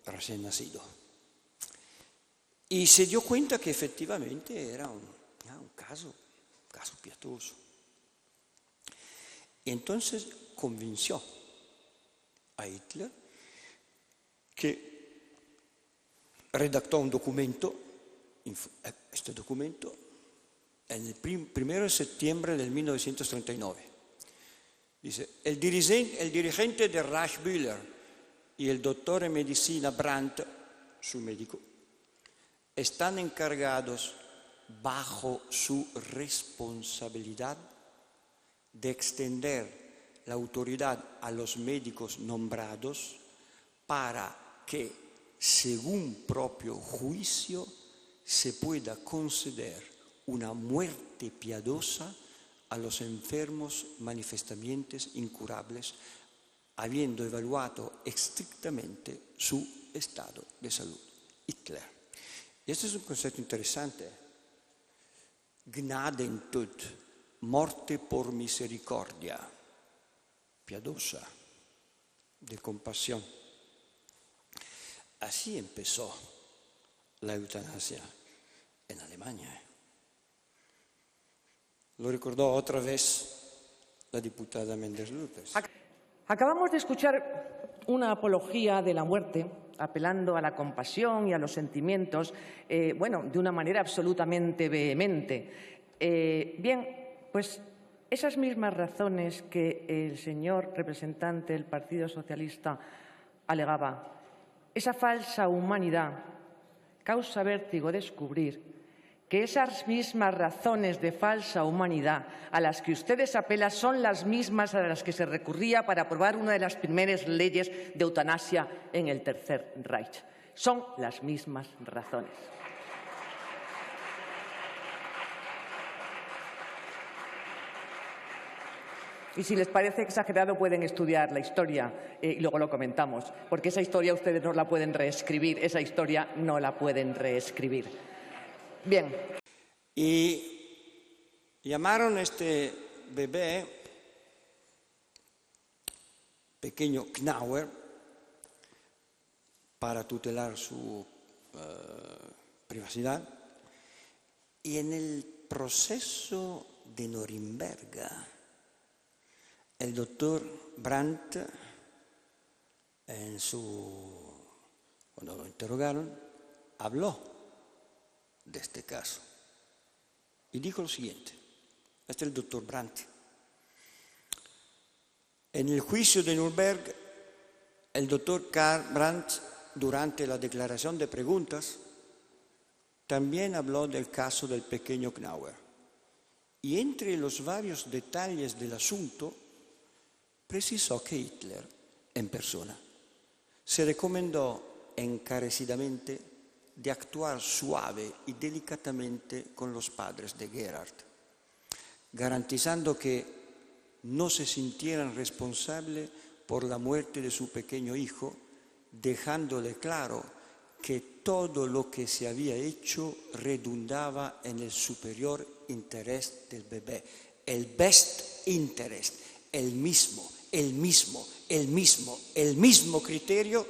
recién nacido. Y se dio cuenta que efectivamente era un caso piadoso. Y entonces convenció a Hitler que redactó un documento, este documento, en el 1 de septiembre del 1939. Dice, el dirigente de Reich Bühler y el doctor en medicina Brandt, su médico, están encargados bajo su responsabilidad de extender la autoridad a los médicos nombrados para que, según propio juicio, se pueda conceder una muerte piadosa a los enfermos manifestamente incurables, habiendo evaluado estrictamente su estado de salud. Hitler. Y este es un concepto interesante. Gnadentud, morte por misericordia, piadosa, de compasión. Así empezó la eutanasia en Alemania. Lo recordó otra vez la diputada Méndez López. Acabamos de escuchar una apología de la muerte, apelando a la compasión y a los sentimientos, de una manera absolutamente vehemente. Bien, pues esas mismas razones que el señor representante del Partido Socialista alegaba, esa falsa humanidad, causa vértigo descubrir que esas mismas razones de falsa humanidad a las que ustedes apelan son las mismas a las que se recurría para aprobar una de las primeras leyes de eutanasia en el Tercer Reich. Son las mismas razones. Y si les parece exagerado, pueden estudiar la historia y luego lo comentamos, porque esa historia ustedes no la pueden reescribir, esa historia no la pueden reescribir. Bien. Y llamaron a este bebé, pequeño Knauer, para tutelar su privacidad. Y en el proceso de Norimberga, el doctor Brandt, cuando lo interrogaron, habló de este caso y dijo lo siguiente. Este es el doctor Brandt. En el juicio de Nuremberg, el doctor Karl Brandt, durante la declaración de preguntas, también habló del caso del pequeño Knauer. Y entre los varios detalles del asunto, precisó que Hitler, en persona, se recomendó encarecidamente de actuar suave y delicadamente con los padres de Gerhard. garantizando que no se sintieran responsables por la muerte de su pequeño hijo, dejándole claro que todo lo que se había hecho redundaba en el superior interés del bebé, el best interest, el mismo criterio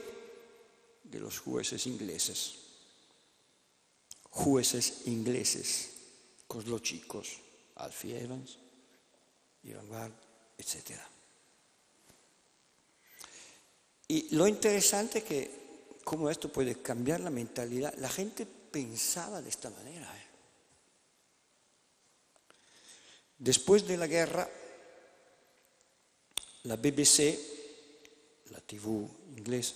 de los jueces ingleses con los chicos, Alfie Evans, Ivan Ward, etc. Y lo interesante es que cómo esto puede cambiar la mentalidad. La gente pensaba de esta manera. Después de la guerra, la BBC, la TV inglesa,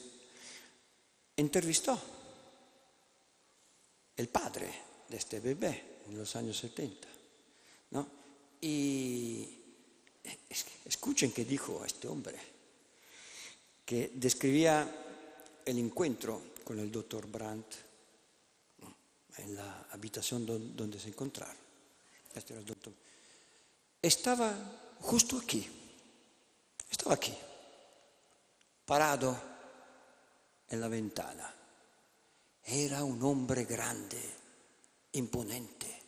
entrevistó el padre de este bebé en los años 70, ¿no? Y escuchen qué dijo este hombre, que describía el encuentro con el doctor Brandt, ¿no?, en la habitación donde se encontraron. Este era el doctor. Estaba justo aquí, parado en la ventana. Era un hombre grande, imponente.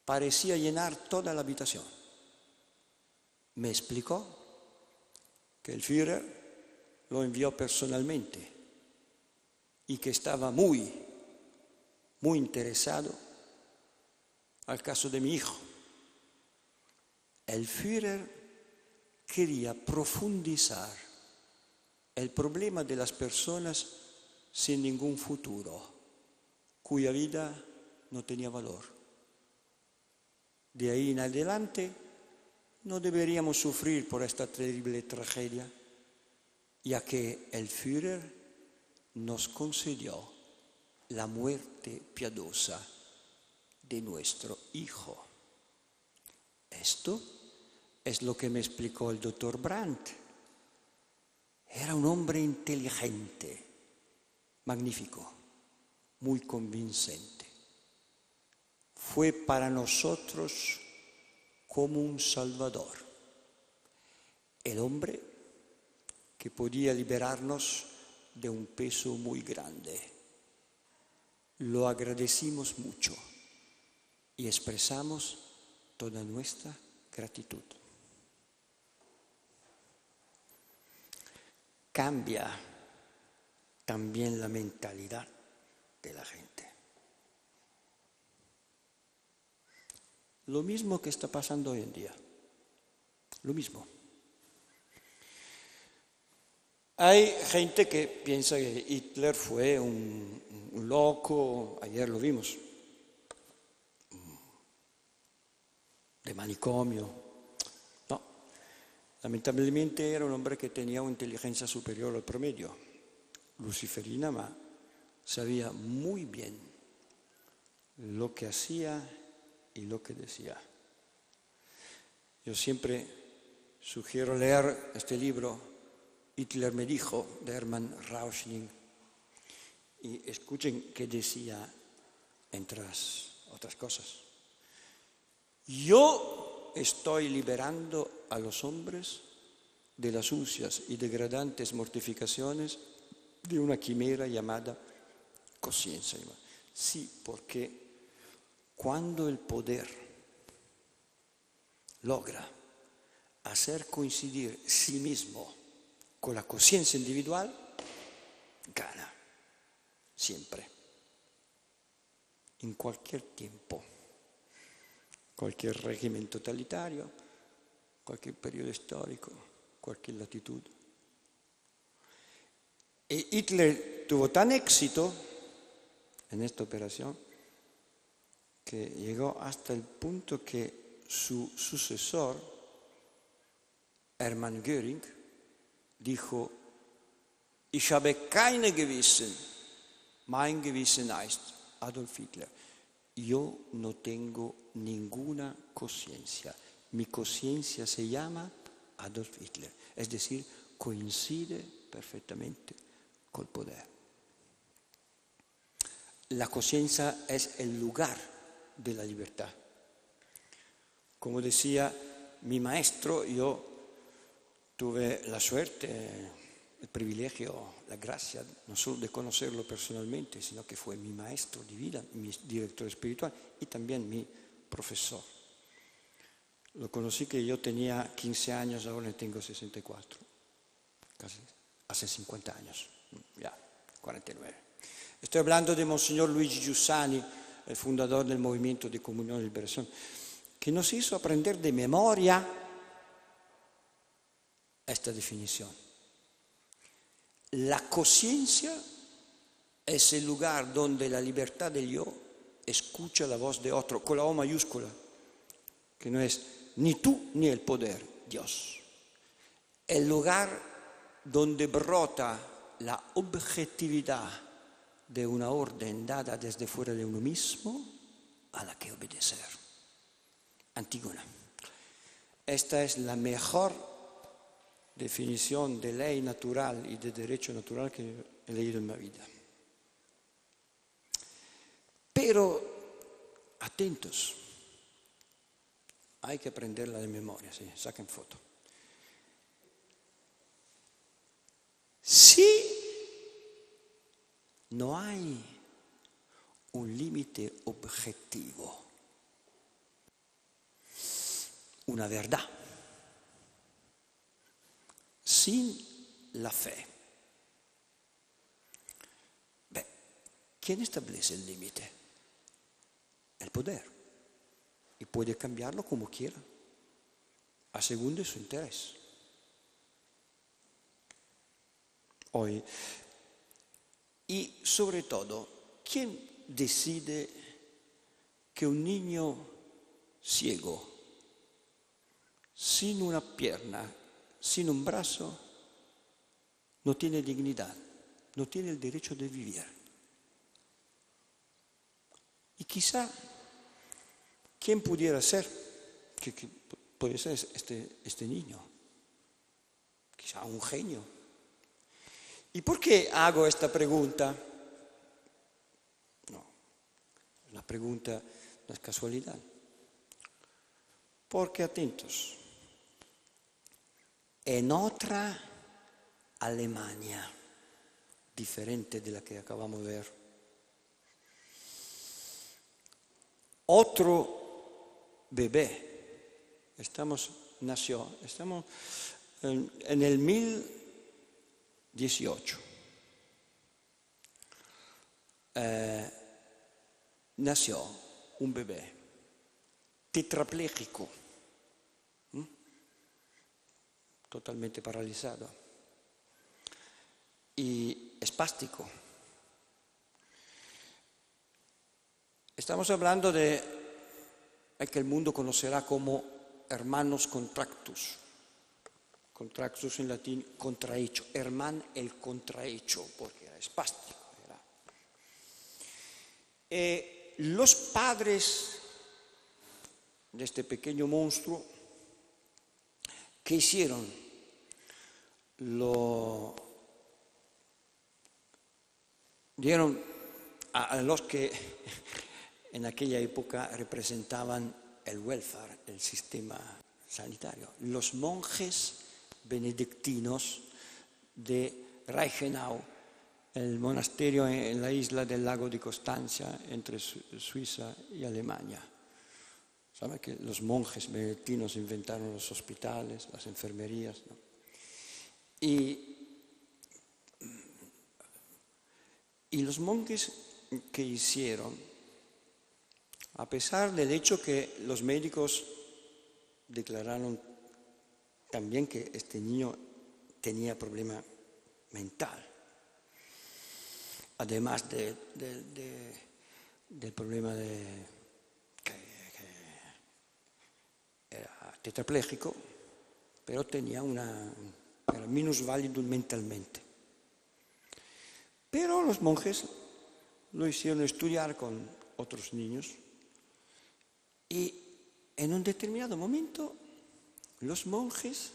Parecía llenar toda la habitación. Me explicó que el Führer lo envió personalmente y que estaba muy interesado al caso de mi hijo. El Führer quería profundizar el problema de las personas sin ningún futuro, cuya vida no tenía valor. De ahí en adelante no deberíamos sufrir por esta terrible tragedia, ya que el Führer nos concedió la muerte piadosa de nuestro hijo. Esto es lo que me explicó el doctor Brandt. Era un hombre inteligente, magnífico, muy convincente. Fue para nosotros como un salvador. El hombre que podía liberarnos de un peso muy grande. Lo agradecimos mucho y expresamos toda nuestra gratitud. Cambia también la mentalidad de la gente. Lo mismo que está pasando hoy en día. Lo mismo. Hay gente que piensa que Hitler fue un loco, ayer lo vimos, de manicomio. No, lamentablemente era un hombre que tenía una inteligencia superior al promedio, luciferina, ma sabía muy bien lo que hacía y lo que decía. Yo siempre sugiero leer este libro, Hitler me dijo, de Hermann Rauschning, y escuchen qué decía, entre otras cosas. Yo estoy liberando a los hombres de las sucias y degradantes mortificaciones de una quimera llamada conciencia. Sí, porque cuando el poder logra hacer coincidir sí mismo con la conciencia individual, gana, siempre, en cualquier tiempo, cualquier régimen totalitario, cualquier periodo histórico, cualquier latitud. Y Hitler tuvo tan éxito en esta operación que llegó hasta el punto que su sucesor, Hermann Göring, dijo: Ich habe keine Gewissen, mein Gewissen heißt Adolf Hitler. Yo no tengo ninguna conciencia, mi conciencia se llama Adolf Hitler, es decir, coincide perfectamente con el poder. La conciencia es el lugar de la libertad. Como decía mi maestro, yo tuve la suerte, el privilegio, la gracia, no solo de conocerlo personalmente, sino que fue mi maestro de vida, mi director espiritual y también mi profesor. Lo conocí que yo tenía 15 años, ahora tengo 64, casi hace 50 años, ya, 49. Estoy hablando de Monseñor Luigi Giussani, el fundador del movimiento de Comunión y Liberación, que nos hizo aprender de memoria esta definición. La conciencia es el lugar donde la libertad del yo escucha la voz de otro, con la O mayúscula, que no es ni tú ni el poder, Dios. El lugar donde brota la objetividad de una orden dada desde fuera de uno mismo a la que obedecer. Antígona. Esta es la mejor definición de ley natural y de derecho natural que he leído en mi vida. Pero, atentos, hay que aprenderla de memoria, sí, saquen foto. Si no hay un límite objetivo, una verdad, sin la fe, ¿quién establece el límite? El poder. Y puede cambiarlo como quiera, a según de su interés. Hoy, y sobre todo, ¿quién decide que un niño ciego, sin una pierna, sin un brazo, no tiene dignidad, no tiene el derecho de vivir? Y quizá, ¿quién pudiera ser? Que puede ser este niño, quizá un genio. ¿Y por qué hago esta pregunta? No, la pregunta no es casualidad. Porque, atentos, en otra Alemania, diferente de la que acabamos de ver, otro bebé, estamos en el 1018, nació un bebé tetrapléjico, totalmente paralizado y espástico. Estamos hablando de que el mundo conocerá como hermanos contractus. Contractus en latín, contrahecho. Hermán el contrahecho, porque era espástico. Los padres de este pequeño monstruo, ¿qué hicieron? Lo dieron a los que en aquella época representaban el welfare, el sistema sanitario. Los monjes benedictinos de Reichenau, el monasterio en la isla del lago de Constancia, entre Suiza y Alemania. ¿Sabe que los monjes benedictinos inventaron los hospitales, las enfermerías, ¿no? Y los monjes que hicieron, a pesar del hecho que los médicos declararon también que este niño tenía problema mental, además del problema que era tetrapléjico, pero era minusválido mentalmente. Pero los monjes lo hicieron estudiar con otros niños y en un determinado momento los monjes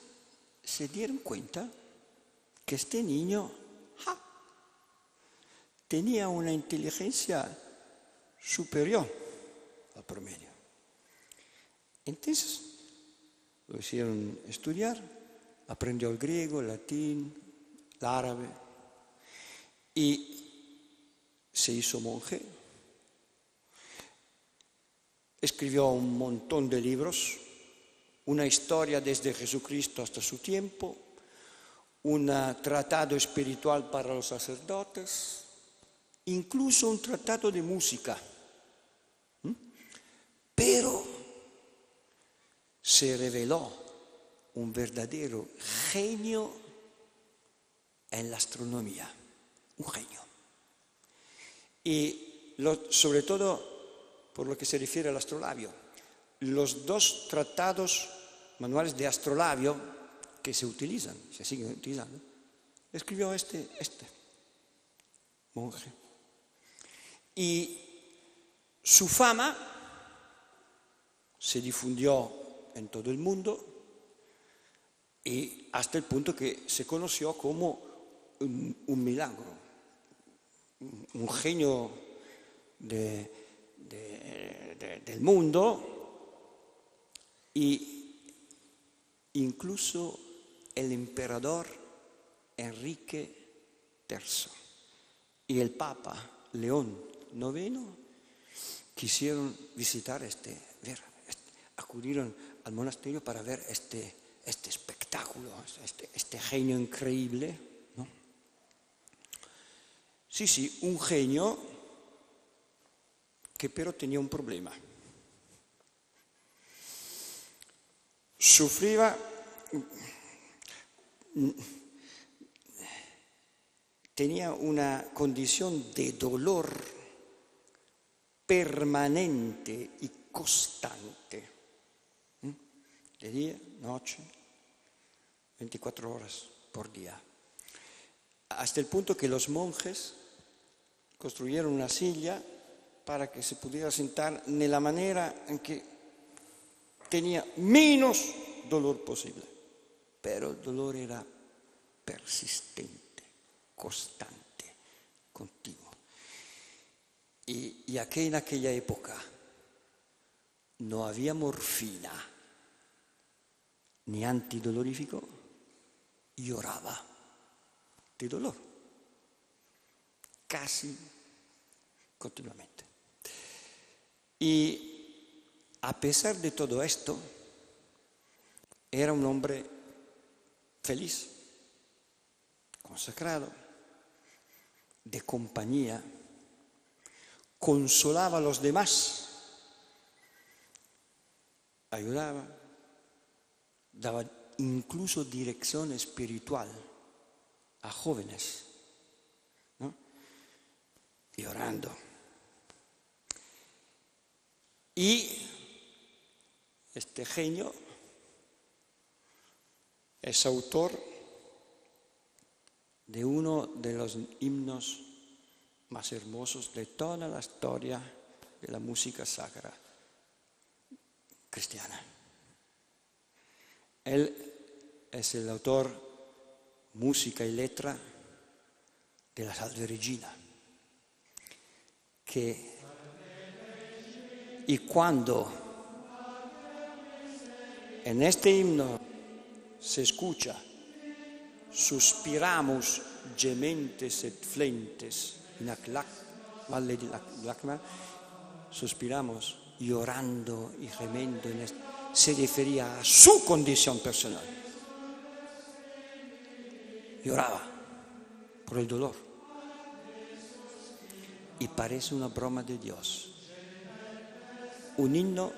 se dieron cuenta que este niño tenía una inteligencia superior al promedio. Entonces lo hicieron estudiar, aprendió el griego, el latín, el árabe y se hizo monje. Escribió un montón de libros, una historia desde Jesucristo hasta su tiempo, un tratado espiritual para los sacerdotes, incluso un tratado de música. Pero se reveló un verdadero genio en la astronomía, un genio. Y sobre todo por lo que se refiere al astrolabio, los dos tratados manuales de astrolabio que se utilizan, se siguen utilizando, escribió este monje. Y su fama se difundió en todo el mundo y hasta el punto que se conoció como un milagro, un genio del mundo, y incluso el emperador Enrique III y el Papa León IX quisieron visitar acudieron al monasterio para ver este espectáculo, este genio increíble, ¿no? Sí, un genio que pero tenía un problema. Tenía una condición de dolor permanente y constante, de día, noche, 24 horas por día, hasta el punto que los monjes construyeron una silla para que se pudiera sentar en la manera en que tenía menos dolor posible, pero el dolor era persistente, constante, continuo. Y aquí en aquella época no había morfina ni antidolorífico, lloraba de dolor, casi continuamente. Y a pesar de todo esto, era un hombre feliz, consagrado, de compañía, consolaba a los demás, ayudaba, daba incluso dirección espiritual a jóvenes, ¿no? Y orando. Y este genio es autor de uno de los himnos más hermosos de toda la historia de la música sacra cristiana. Él es el autor, música y letra de la Salve Regina, y cuando en este himno se escucha suspiramos gementes et flentes in ac valle di lágrima, suspiramos llorando y gemendo, se refería a su condición personal. Lloraba por el dolor. Y parece una broma de Dios. Un himno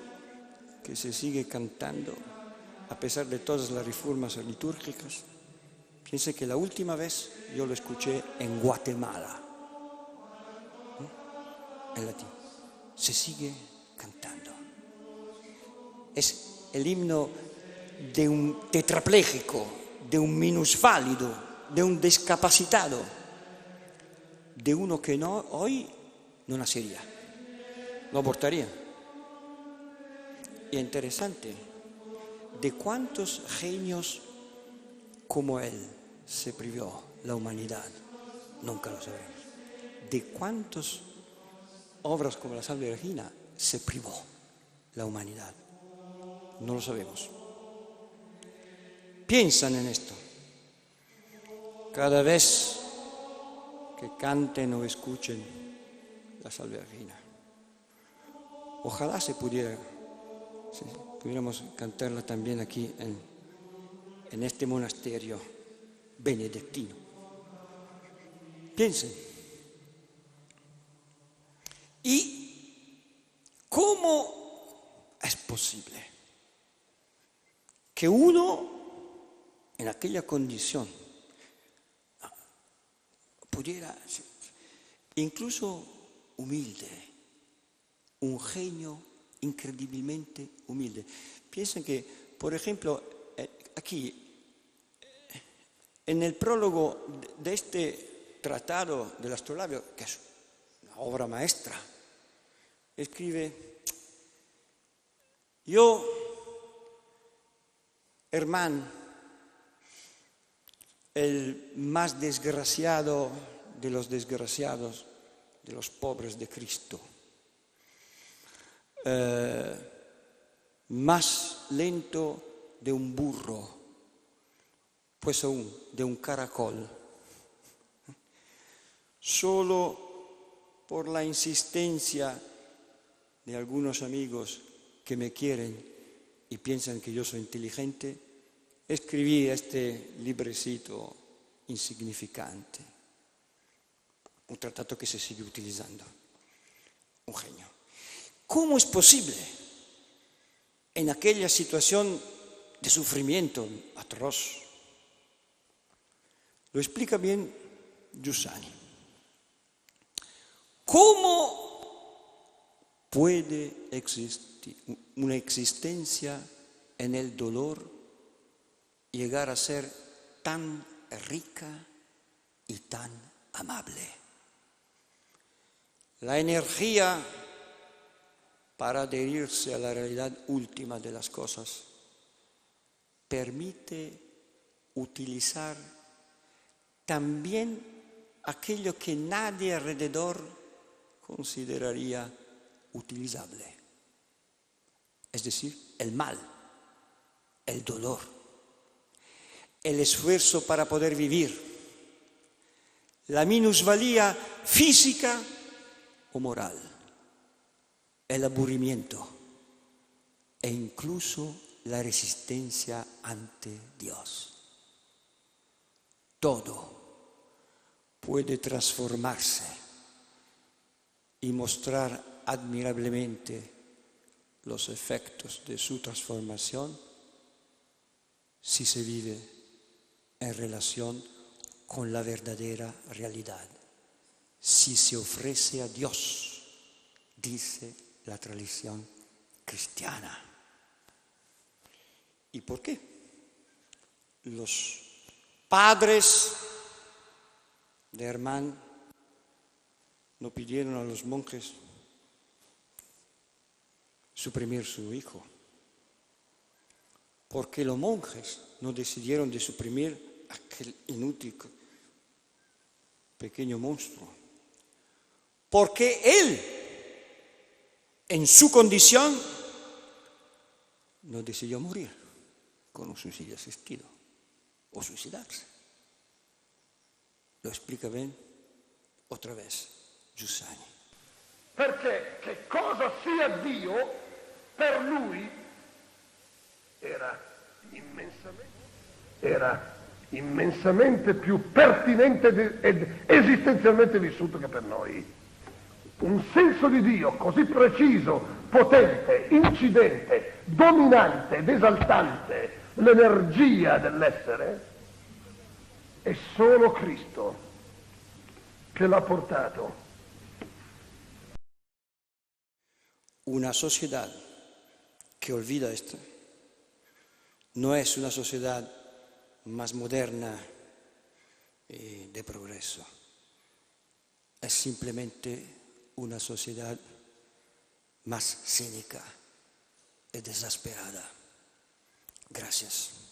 que se sigue cantando a pesar de todas las reformas litúrgicas. Piense que la última vez yo lo escuché en Guatemala, en latín. Se sigue cantando. Es el himno de un tetrapléjico, de un minusválido, de un discapacitado, de uno que hoy no nacería, lo abortaría. Y interesante, de cuántos genios como él se privó la humanidad, nunca lo sabremos. De cuántas obras como la Salve Regina se privó la humanidad, No lo sabemos. Piensan en esto. Cada vez que canten o escuchen la Salve Regina. Ojalá pudiéramos cantarla también aquí en este monasterio benedictino. Piensen. ¿Y cómo es posible que uno en aquella condición pudiera, incluso humilde, un genio increíblemente humilde? Piensen que, por ejemplo, aquí, en el prólogo de este tratado del astrolabio, que es una obra maestra, escribe: yo, hermano, el más desgraciado de los desgraciados, de los pobres de Cristo, más lento de un burro, pues aún de un caracol, solo por la insistencia de algunos amigos que me quieren y piensan que yo soy inteligente, escribí este librecito insignificante, un tratado que se sigue utilizando. Un genio. ¿Cómo es posible en aquella situación de sufrimiento atroz? Lo explica bien Giussani. ¿Cómo puede existir una existencia en el dolor llegar a ser tan rica y tan amable? La energía para adherirse a la realidad última de las cosas permite utilizar también aquello que nadie alrededor consideraría utilizable, es decir, el mal, el dolor, el esfuerzo para poder vivir, la minusvalía física o moral, el aburrimiento e incluso la resistencia ante Dios. Todo puede transformarse y mostrar admirablemente los efectos de su transformación si se vive en relación con la verdadera realidad, si se ofrece a Dios, dice la tradición cristiana. ¿Y por qué? Los padres de Hermann no pidieron a los monjes suprimir su hijo, porque los monjes no decidieron de suprimir aquel inútil pequeño monstruo, porque él, en su condición, no decidió morir con un suicidio asistido o suicidarsi. Lo explica ben otra vez Giussani. Perché che cosa sia Dio, per lui era immensamente più pertinente ed esistenzialmente vissuto che per noi. Un senso di Dio così preciso, potente, incidente, dominante ed esaltante l'energia dell'essere, è solo Cristo che l'ha portato. Una sociedad que olvida esto no es una sociedad más moderna y de progreso, es simplemente una sociedad más cínica y desesperada. Gracias.